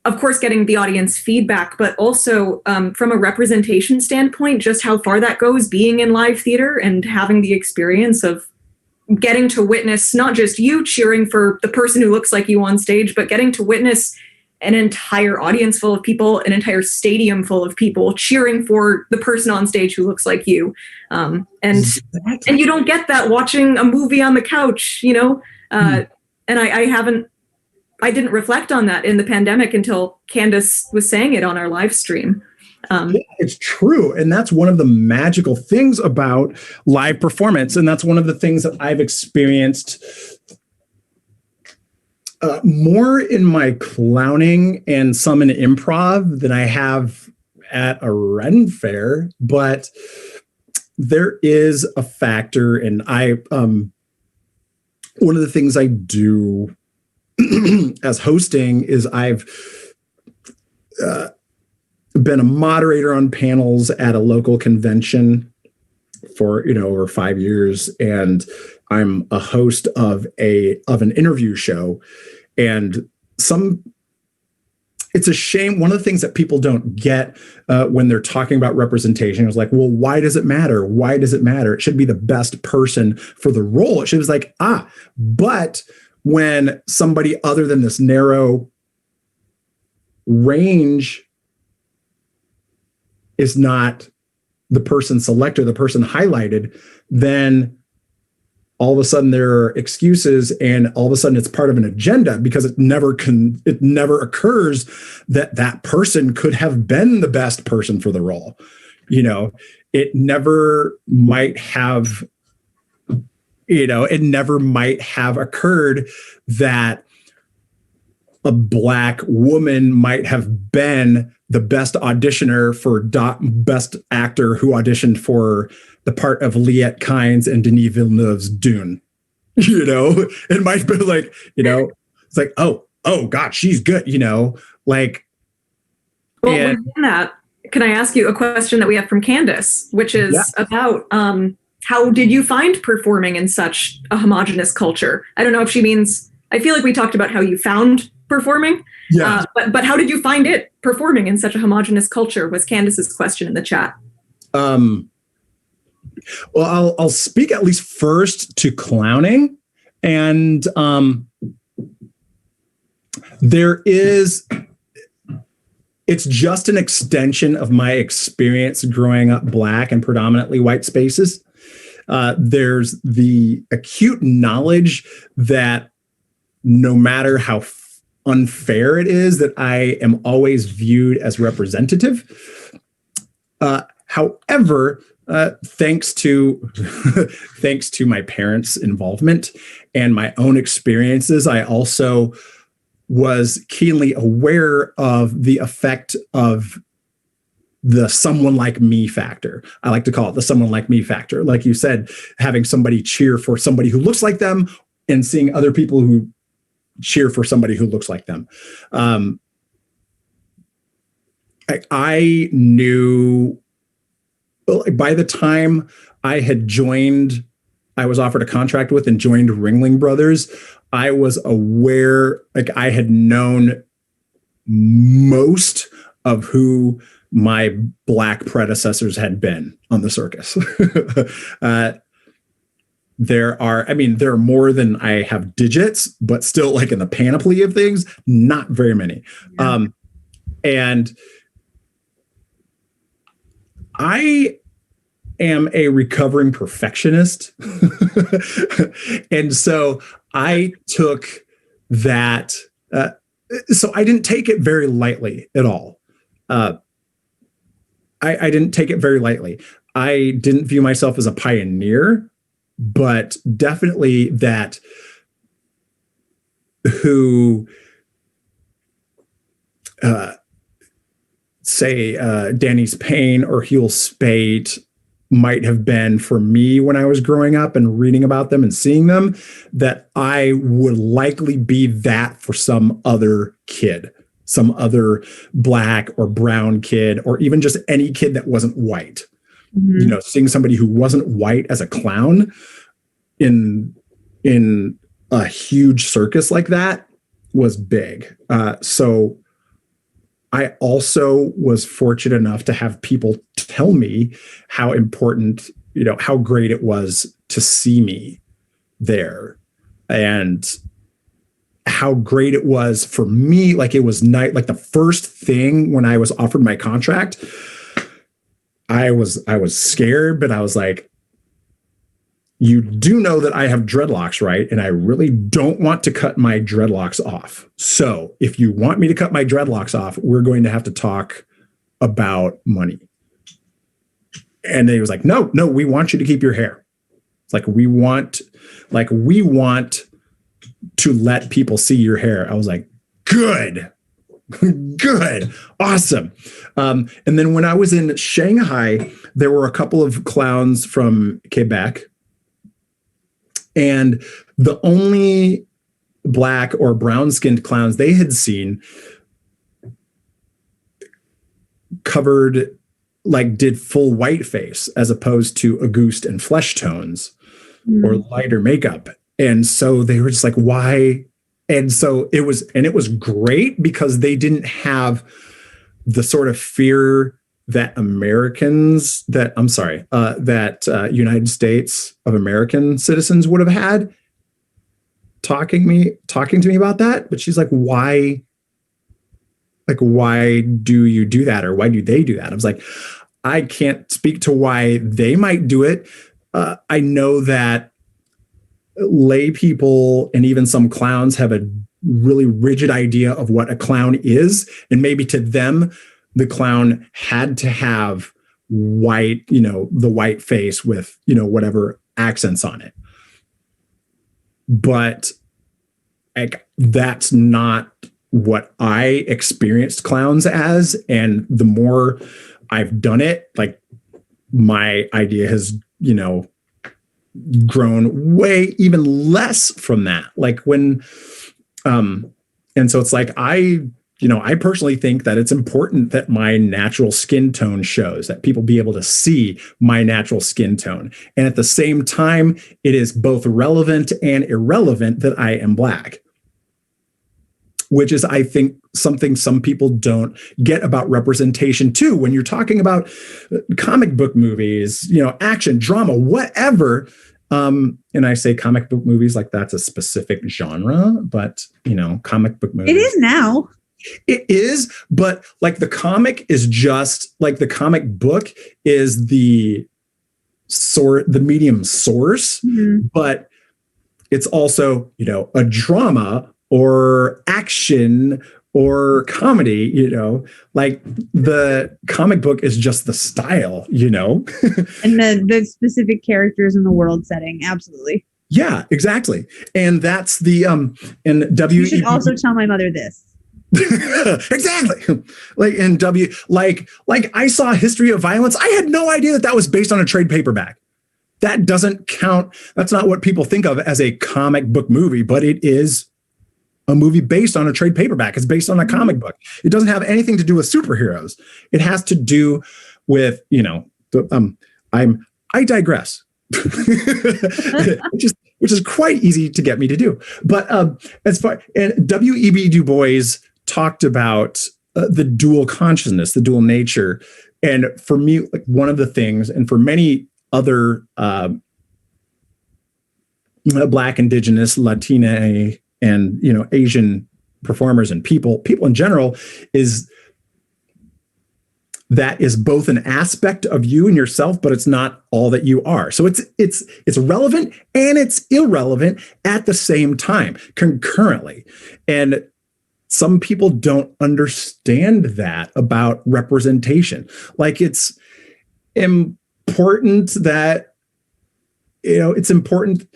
of course, getting the audience feedback, but also from a representation standpoint, just how far that goes being in live theater and having the experience of getting to witness not just you cheering for the person who looks like you on stage, but getting to witness an entire audience full of people, an entire stadium full of people cheering for the person on stage who looks like you. And you don't get that watching a movie on the couch, and I didn't reflect on that in the pandemic until Candace was saying it on our live stream. Yeah, it's true. And that's one of the magical things about live performance. And that's one of the things that I've experienced more in my clowning and some in improv than I have at a Ren fair. But there is a factor, and one of the things I do as hosting is I've been a moderator on panels at a local convention for over 5 years, and I'm a host of an interview show. And it's a shame. One of the things that people don't get when they're talking about representation is well, why does it matter? Why does it matter? It should be the best person for the role. It should be but when somebody other than this narrow range is not the person selected, the person highlighted, then all of a sudden there are excuses, and all of a sudden it's part of an agenda, because it never occurs that person could have been the best person for the role. It never might have occurred that a Black woman might have been the best auditioner for best actor who auditioned for the part of Liette Kynes and Denis Villeneuve's Dune. It might be it's oh God, she's good, Well, within that, can I ask you a question that we have from Candace, which is about how did you find performing in such a homogenous culture? I don't know if she means, I feel like we talked about how you found performing, but how did you find it performing in such a homogenous culture was Candace's question in the chat. Well, I'll speak at least first to clowning, and it's just an extension of my experience growing up Black and predominantly white spaces. There's the acute knowledge that no matter how unfair it is, that I am always viewed as representative. However, thanks to my parents' involvement and my own experiences, I also was keenly aware of the effect of the someone like me factor. I like to call it the someone like me factor. Like you said, having somebody cheer for somebody who looks like them and seeing other people who cheer for somebody who looks like them. I knew by the time I was offered a contract with and joined Ringling Brothers, I was aware, like I had known most of who my Black predecessors had been on the circus. There are more than I have digits, but still, like in the panoply of things, not very many. Yeah. And I am a recovering perfectionist. And so I took that. So I didn't take it very lightly at all. I didn't take it very lightly. I didn't view myself as a pioneer, but definitely that who say Danny's Payne or Huel Spate might have been for me when I was growing up and reading about them and seeing them, that I would likely be that for some other kid, some other Black or brown kid, or even just any kid that wasn't white. Mm-hmm. You know, seeing somebody who wasn't white as a clown in a huge circus like that was big. So I also was fortunate enough to have people tell me how important, how great it was to see me there, and how great it was for me. Like it was like the first thing when I was offered my contract, I was scared, but I was like, you do know that I have dreadlocks, right? And I really don't want to cut my dreadlocks off. So if you want me to cut my dreadlocks off, we're going to have to talk about money. And he was like, no, we want you to keep your hair. It's like, we want to let people see your hair. I was like, good, awesome. And then when I was in Shanghai, there were a couple of clowns from Quebec. And the only Black or brown-skinned clowns they had seen did full white face as opposed to Auguste and flesh tones or lighter makeup. And so they were just like, why? And so it was great because they didn't have the sort of fear that United States of American citizens would have had talking to me about that. But she's like, why do you do that? Or why do they do that? I was like, I can't speak to why they might do it. I know that lay people and even some clowns have a really rigid idea of what a clown is. And maybe to them, the clown had to have white, the white face with, whatever accents on it. But that's not what I experienced clowns as. And the more I've done it, like my idea has, grown way even less from that. Like when, and so it's like, I personally think that it's important that my natural skin tone shows, that people be able to see my natural skin tone. And at the same time, it is both relevant and irrelevant that I am Black, which is, I think, something some people don't get about representation too. When you're talking about comic book movies, action, drama, whatever. And I say comic book movies like that's a specific genre, but comic book movies. It is now. It is, but like the comic is just like the comic book is the medium source, but it's also, a drama or action or comedy, like the comic book is just the style, and the specific characters in the world setting. Absolutely. Yeah, exactly. And that's the, and You should also tell my mother this. Exactly. Like I saw History of Violence. I had no idea that was based on a trade paperback. That doesn't count. That's not what people think of as a comic book movie, but it is a movie based on a trade paperback. It's based on a comic book. It doesn't have anything to do with superheroes. It has to do with, I digress. which is quite easy to get me to do. But as far and W.E.B. Du Bois talked about the dual consciousness, the dual nature, and for me, like one of the things, and for many other Black, Indigenous, Latina, and Asian performers and people in general, is that is both an aspect of you and yourself, but it's not all that you are. So it's relevant and it's irrelevant at the same time, concurrently. And some people don't understand that about representation. Like it's important that it's important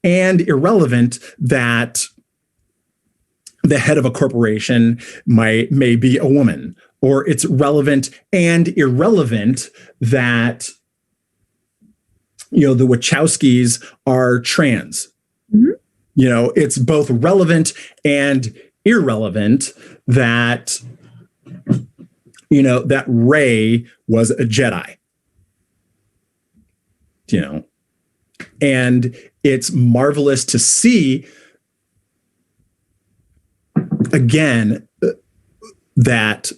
and irrelevant that the head of a corporation may be a woman, or it's relevant and irrelevant that the Wachowskis are trans. Mm-hmm. It's both relevant and irrelevant that that Rey was a Jedi. And it's marvelous to see again that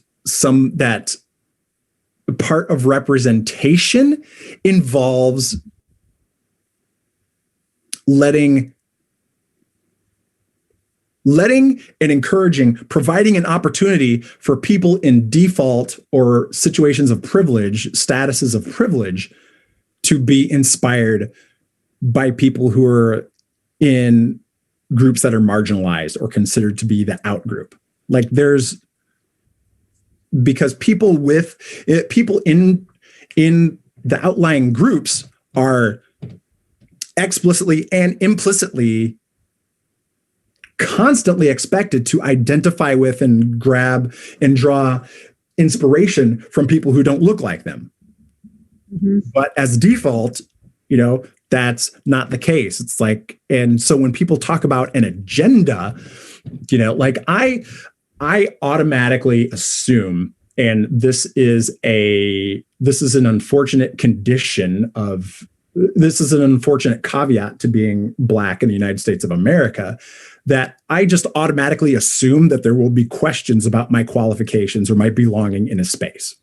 part of representation involves letting and encouraging, providing an opportunity for people in default or situations of privilege, statuses of privilege, to be inspired by people who are in groups that are marginalized or considered to be the out group. Like because people in the outlying groups are explicitly and implicitly constantly expected to identify with and grab and draw inspiration from people who don't look like them. Mm-hmm. But as default, that's not the case. It's like, and so when people talk about an agenda, like I automatically assume, and this is an unfortunate caveat to being Black in the United States of America, that I just automatically assume that there will be questions about my qualifications or my belonging in a space.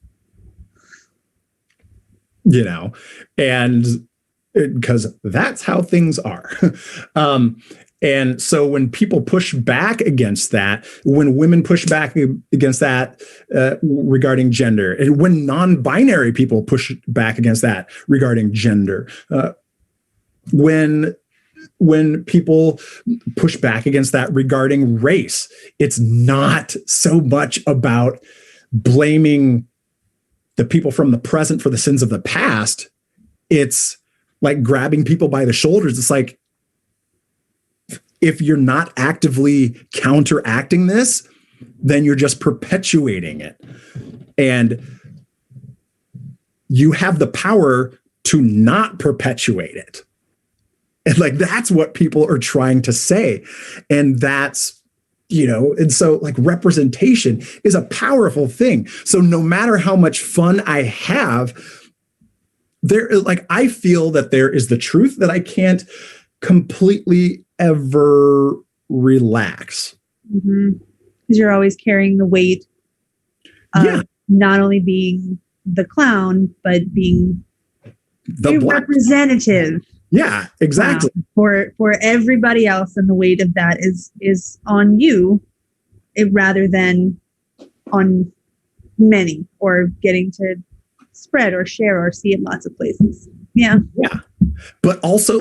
And because that's how things are. And so when people push back against that, when women push back against that regarding gender, and when non-binary people push back against that regarding gender, when people push back against that regarding race, it's not so much about blaming the people from the present for the sins of the past. It's like grabbing people by the shoulders. It's like, if you're not actively counteracting this, then you're just perpetuating it. And you have the power to not perpetuate it. And like, that's what people are trying to say. And that's, and so like representation is a powerful thing. So no matter how much fun I have, I feel that there is the truth that I can't completely ever relax. Mm-hmm. Because you're always carrying the weight of not only being the clown, but being the representative. Yeah, exactly. For everybody else, and the weight of that is on you, rather than on many, or getting to spread or share or see it lots of places. Yeah. But also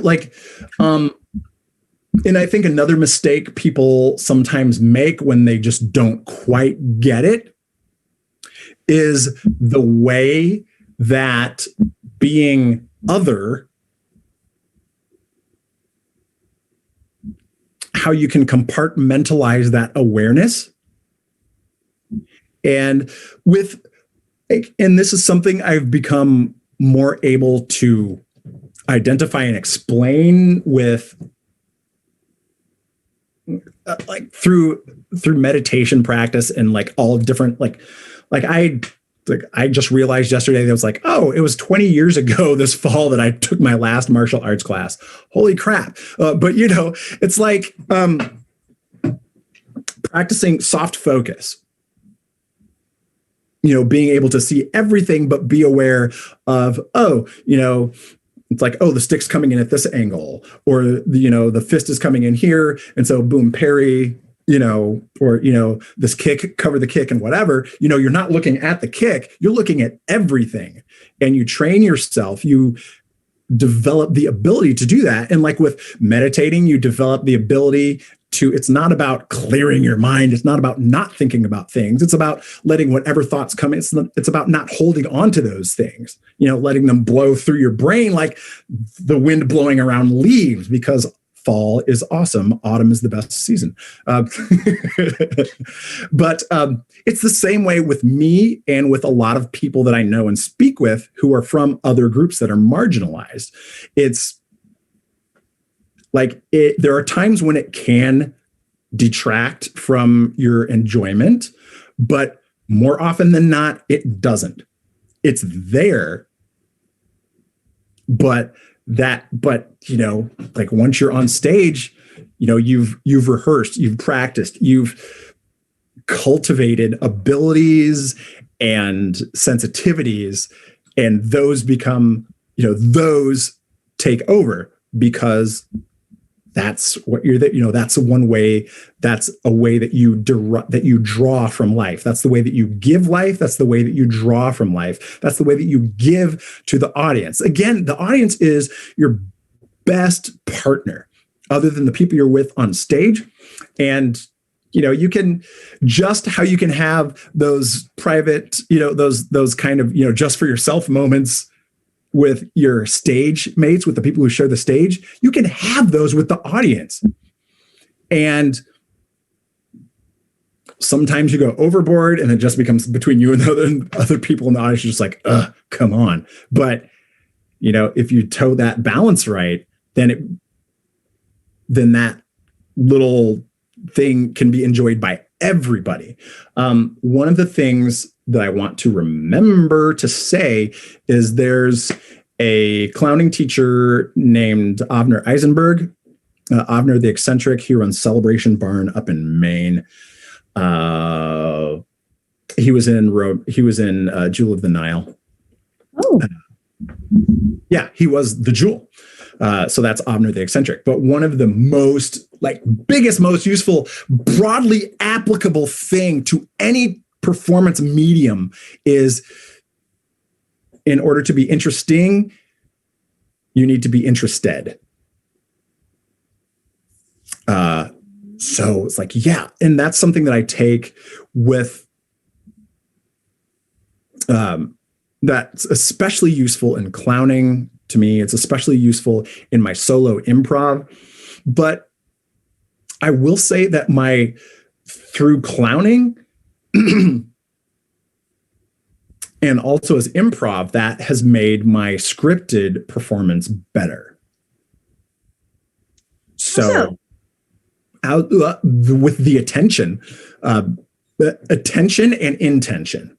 and I think another mistake people sometimes make when they just don't quite get it is the way that being other, how you can compartmentalize that awareness. And this is something I've become more able to identify and explain with like through meditation practice and like all different I just realized yesterday that it was like, oh, it was 20 years ago this fall that I took my last martial arts class. Holy crap. But it's like practicing soft focus, being able to see everything, but be aware of, it's like, oh, the stick's coming in at this angle, or, the fist is coming in here. And so boom, parry, or, this kick, cover the kick and whatever, you're not looking at the kick, you're looking at everything, and you train yourself, you develop the ability to do that. And like with meditating, you develop the ability to, it's not about clearing your mind. It's not about not thinking about things. It's about letting whatever thoughts come in. It's about not holding on to those things, letting them blow through your brain like the wind blowing around leaves, because fall is awesome. Autumn is the best season. But it's the same way with me and with a lot of people that I know and speak with who are from other groups that are marginalized. It's like there are times when it can detract from your enjoyment, but more often than not, it doesn't. It's there, but like once you're on stage, you've rehearsed, you've practiced, you've cultivated abilities and sensitivities, and those become, those take over, because that's what that's one way, that's a way that you draw from life. That's the way that you give life. That's the way that you draw from life. That's the way that you give to the audience. Again, the audience is your best partner other than the people you're with on stage. And, you can just how you can have those private, those kind of, just for yourself moments with your stage mates, with the people who share the stage, you can have those with the audience. And sometimes you go overboard and it just becomes between you and the other people in the audience. You're just like, come on. But, if you toe that balance right, then that little thing can be enjoyed by everybody. One of the things that I want to remember to say is there's a clowning teacher named Avner Eisenberg. Avner the Eccentric. He runs Celebration Barn up in Maine. He was in Jewel of the Nile. Oh. Yeah, he was the Jewel. So that's Avner the Eccentric. But one of the biggest, most useful, broadly applicable thing to any performance medium is, in order to be interesting, you need to be interested. So it's like, yeah. And that's something that I take with, that's especially useful in clowning to me. It's especially useful in my solo improv. But I will say that through clowning and also as improv, that has made my scripted performance better. So with the attention and intention.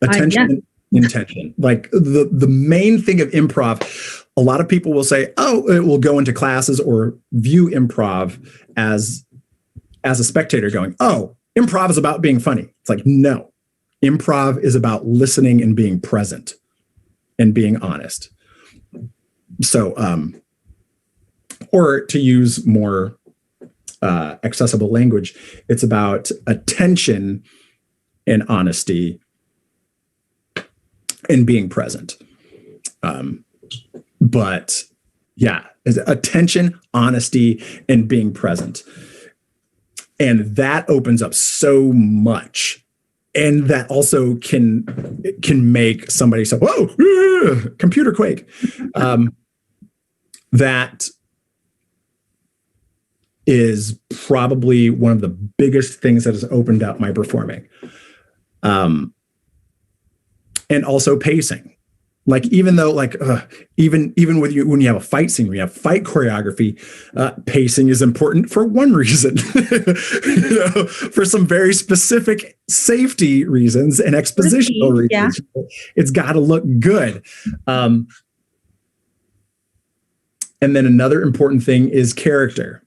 And intention. Like the main thing of improv, a lot of people will say, oh, it will go into classes or view improv as a spectator going, oh, improv is about being funny. It's like, no, improv is about listening and being present and being honest. So, or to use more accessible language, it's about attention and honesty and being present. But yeah, attention, honesty, and being present. And that opens up so much. And that also can make somebody say, whoa, computer quake. That is probably one of the biggest things that has opened up my performing. And also pacing. Like, even though, like, even when you have a fight scene, when you have fight choreography, pacing is important for one reason, for some very specific safety reasons and expositional reasons. Yeah. It's got to look good. And then another important thing is character.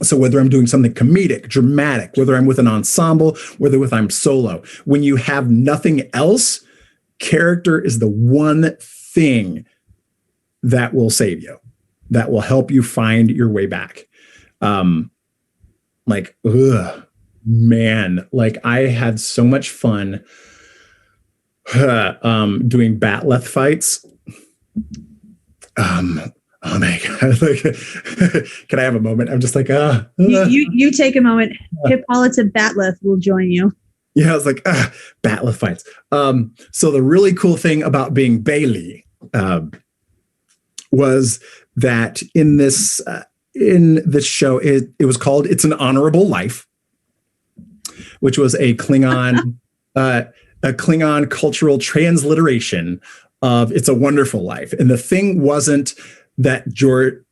So whether I'm doing something comedic, dramatic, whether I'm with an ensemble, whether I'm solo, when you have nothing else, character is the one thing that will save you, that will help you find your way back. Like, man, like I had so much fun doing batleth fights. Oh my God. Like, can I have a moment? I'm just like, You take a moment. Hippolyta Batleth will join you. Yeah, I was like, batleth fights. So the really cool thing about being Bailey was that in this show, it was called "It's an Honorable Life," which was a Klingon cultural transliteration of "It's a Wonderful Life." And the thing wasn't that George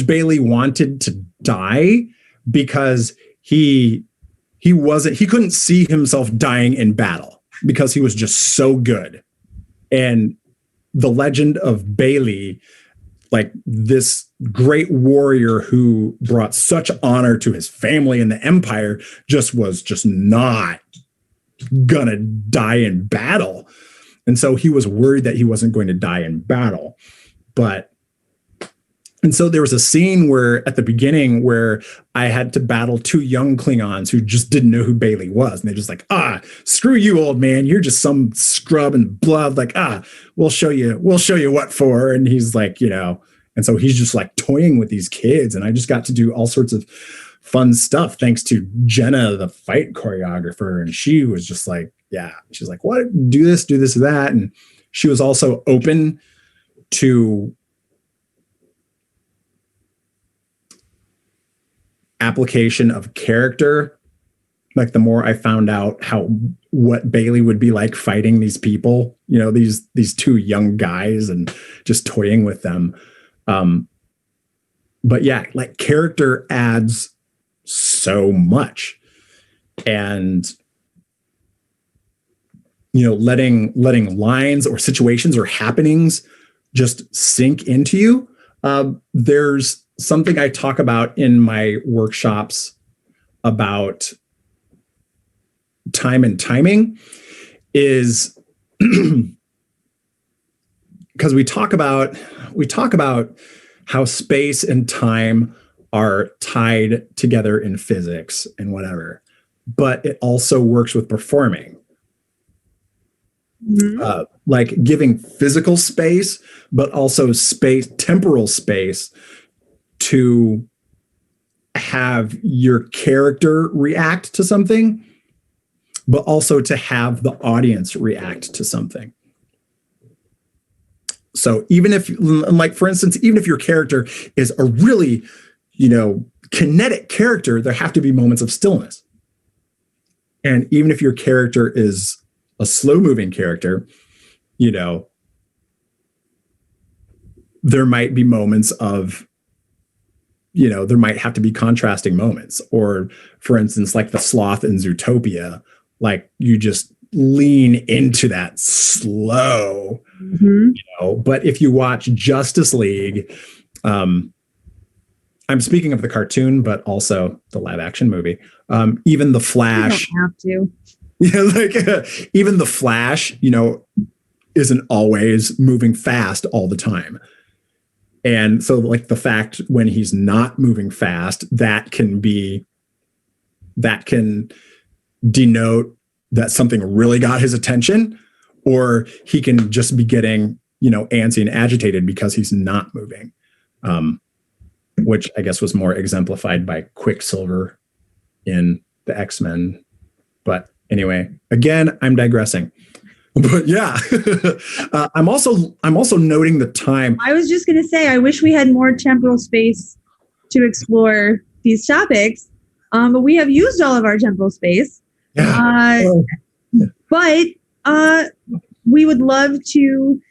Bailey wanted to die, because he couldn't see himself dying in battle because he was just so good. And the legend of Bailey, like this great warrior who brought such honor to his family and the empire, was just not gonna die in battle. And so he was worried that he wasn't going to die in battle. And so there was a scene where at the beginning where I had to battle two young Klingons who just didn't know who Bailey was. And they're just like, screw you, old man. You're just some scrub and blood. Like, we'll show you what for. And he's like, and so he's just like toying with these kids. And I just got to do all sorts of fun stuff thanks to Jenna, the fight choreographer. And she was just like, she's like, what? Do this, do that. And she was also open to application of character. Like, the more I found out what Bailey would be like fighting these people, these two young guys, and just toying with them. But yeah, like, character adds so much. And letting lines or situations or happenings just sink into you. There's something I talk about in my workshops about time and timing, is because we talk about how space and time are tied together in physics and whatever, but it also works with performing. Mm-hmm. Like giving physical space, but also temporal space to have your character react to something, but also to have the audience react to something. So even if, like, for instance, even if your character is a really, kinetic character, there have to be moments of stillness. And even if your character is a slow moving character, there might be moments of, there might have to be contrasting moments. Or for instance, like the sloth in Zootopia, like you just lean into that slow, but if you watch Justice League, I'm speaking of the cartoon, but also the live action movie. Even the Flash, you don't have to. Even the Flash, isn't always moving fast all the time. And so, like, the fact when he's not moving fast, that can denote that something really got his attention, or he can just be getting, antsy and agitated because he's not moving, which I guess was more exemplified by Quicksilver in the X-Men. But anyway, again, I'm digressing. But yeah, I'm also noting the time. I was just going to say, I wish we had more temporal space to explore these topics, but we have used all of our temporal space. Yeah. But we would love to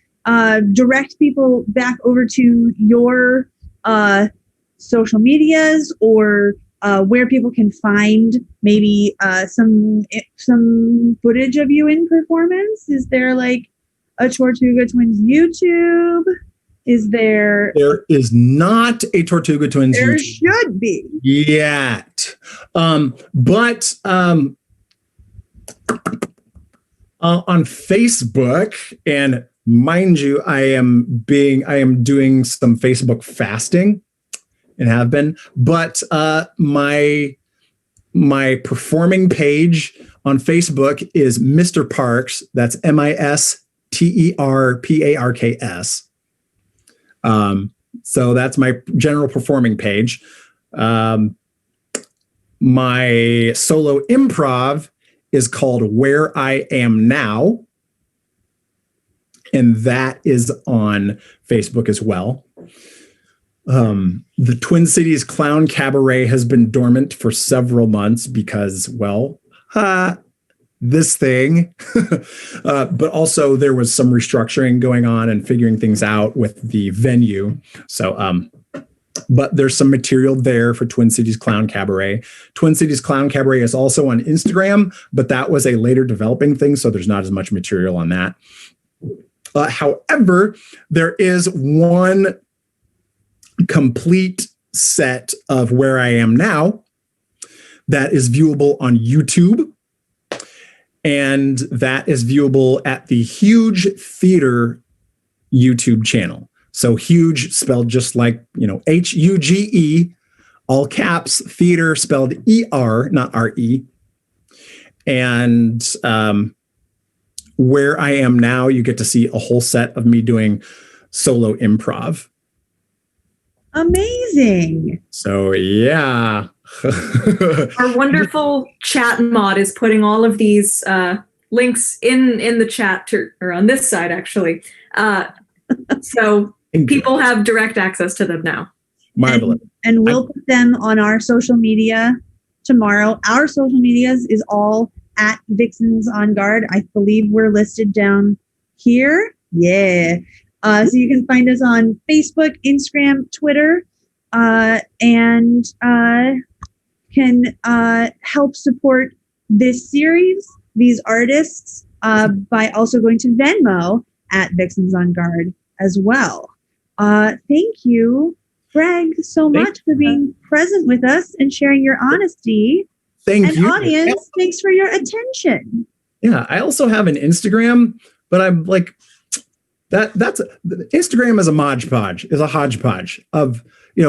direct people back over to your social medias, or where people can find maybe some footage of you in performance. Is there like a Tortuga Twins YouTube? Is there? There is not a Tortuga Twins There YouTube should be. yet. But on Facebook, and mind you, I am doing some Facebook fasting and have been, but my performing page on Facebook is Mr. Parks. That's MISTERPARKS. So that's my general performing page. My solo improv is called Where I Am Now, and that is on Facebook as well. The Twin Cities Clown Cabaret has been dormant for several months because, well, this thing, but also there was some restructuring going on and figuring things out with the venue. So, but there's some material there for Twin Cities Clown Cabaret. Twin Cities Clown Cabaret is also on Instagram, but that was a later developing thing, so there's not as much material on that. However, there is one complete set of Where I Am Now that is viewable on YouTube, and that is viewable at the Huge Theater YouTube channel. So Huge spelled just like, HUGE, all caps, theater spelled ER, not RE. And Where I Am Now, you get to see a whole set of me doing solo improv. Amazing. So yeah. Our wonderful chat mod is putting all of these links in the chat or on this side, actually. So people have direct access to them now. Marvelous. And we'll put them on our social media tomorrow. Our social medias is all at Vixens on Guard. I believe we're listed down here. Yeah. So you can find us on Facebook, Instagram, Twitter, and can help support this series, these artists, by also going to Venmo at Vixens on Guard as well. Thank you, Greg, so much for being present with us and sharing your honesty. Thank you. Audience, thanks for your attention. Yeah, I also have an Instagram, but I'm like, Instagram is a hodgepodge of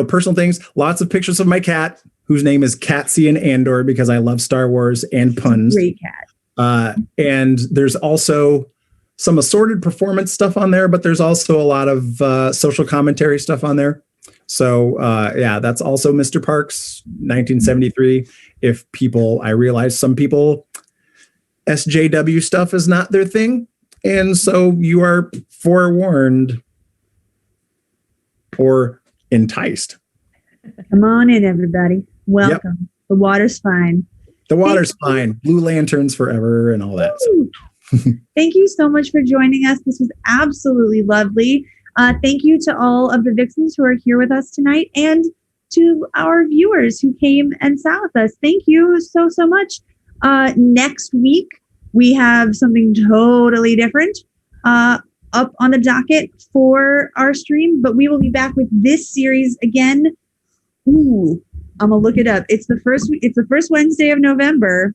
personal things. Lots of pictures of my cat, whose name is Catsian Andor, because I love Star Wars and puns. Great cat. And there's also some assorted performance stuff on there, but there's also a lot of social commentary stuff on there. So yeah, that's also Mr. Parks, 1973. I realize some people, SJW stuff is not their thing. And so you are forewarned or enticed. Come on in, everybody. Welcome. Yep. The water's fine. The water's fine. Blue lanterns forever and all that. Thank you so much for joining us. This was absolutely lovely. Thank you to all of the Vixens who are here with us tonight, and to our viewers who came and sat with us. Thank you so, so much. Next week, we have something totally different up on the docket for our stream, but we will be back with this series again. Ooh, I'm gonna look it up. It's the first Wednesday of November.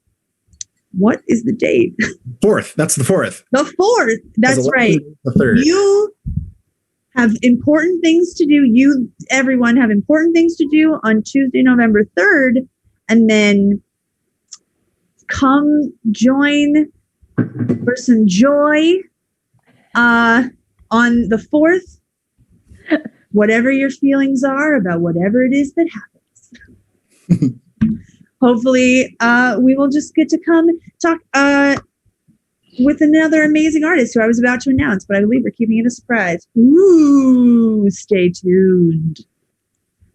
What is the date? 4th. That's the 4th. The 4th. That's right. The 3rd. You have important things to do. Everyone have important things to do on Tuesday, November 3rd, and then come join for some joy on the 4th. Whatever your feelings are about whatever it is that happens. Hopefully, we will just get to come talk with another amazing artist who I was about to announce, but I believe we're keeping it a surprise. Ooh, stay tuned.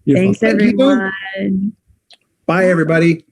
Beautiful. Thanks, everyone. Bye, everybody.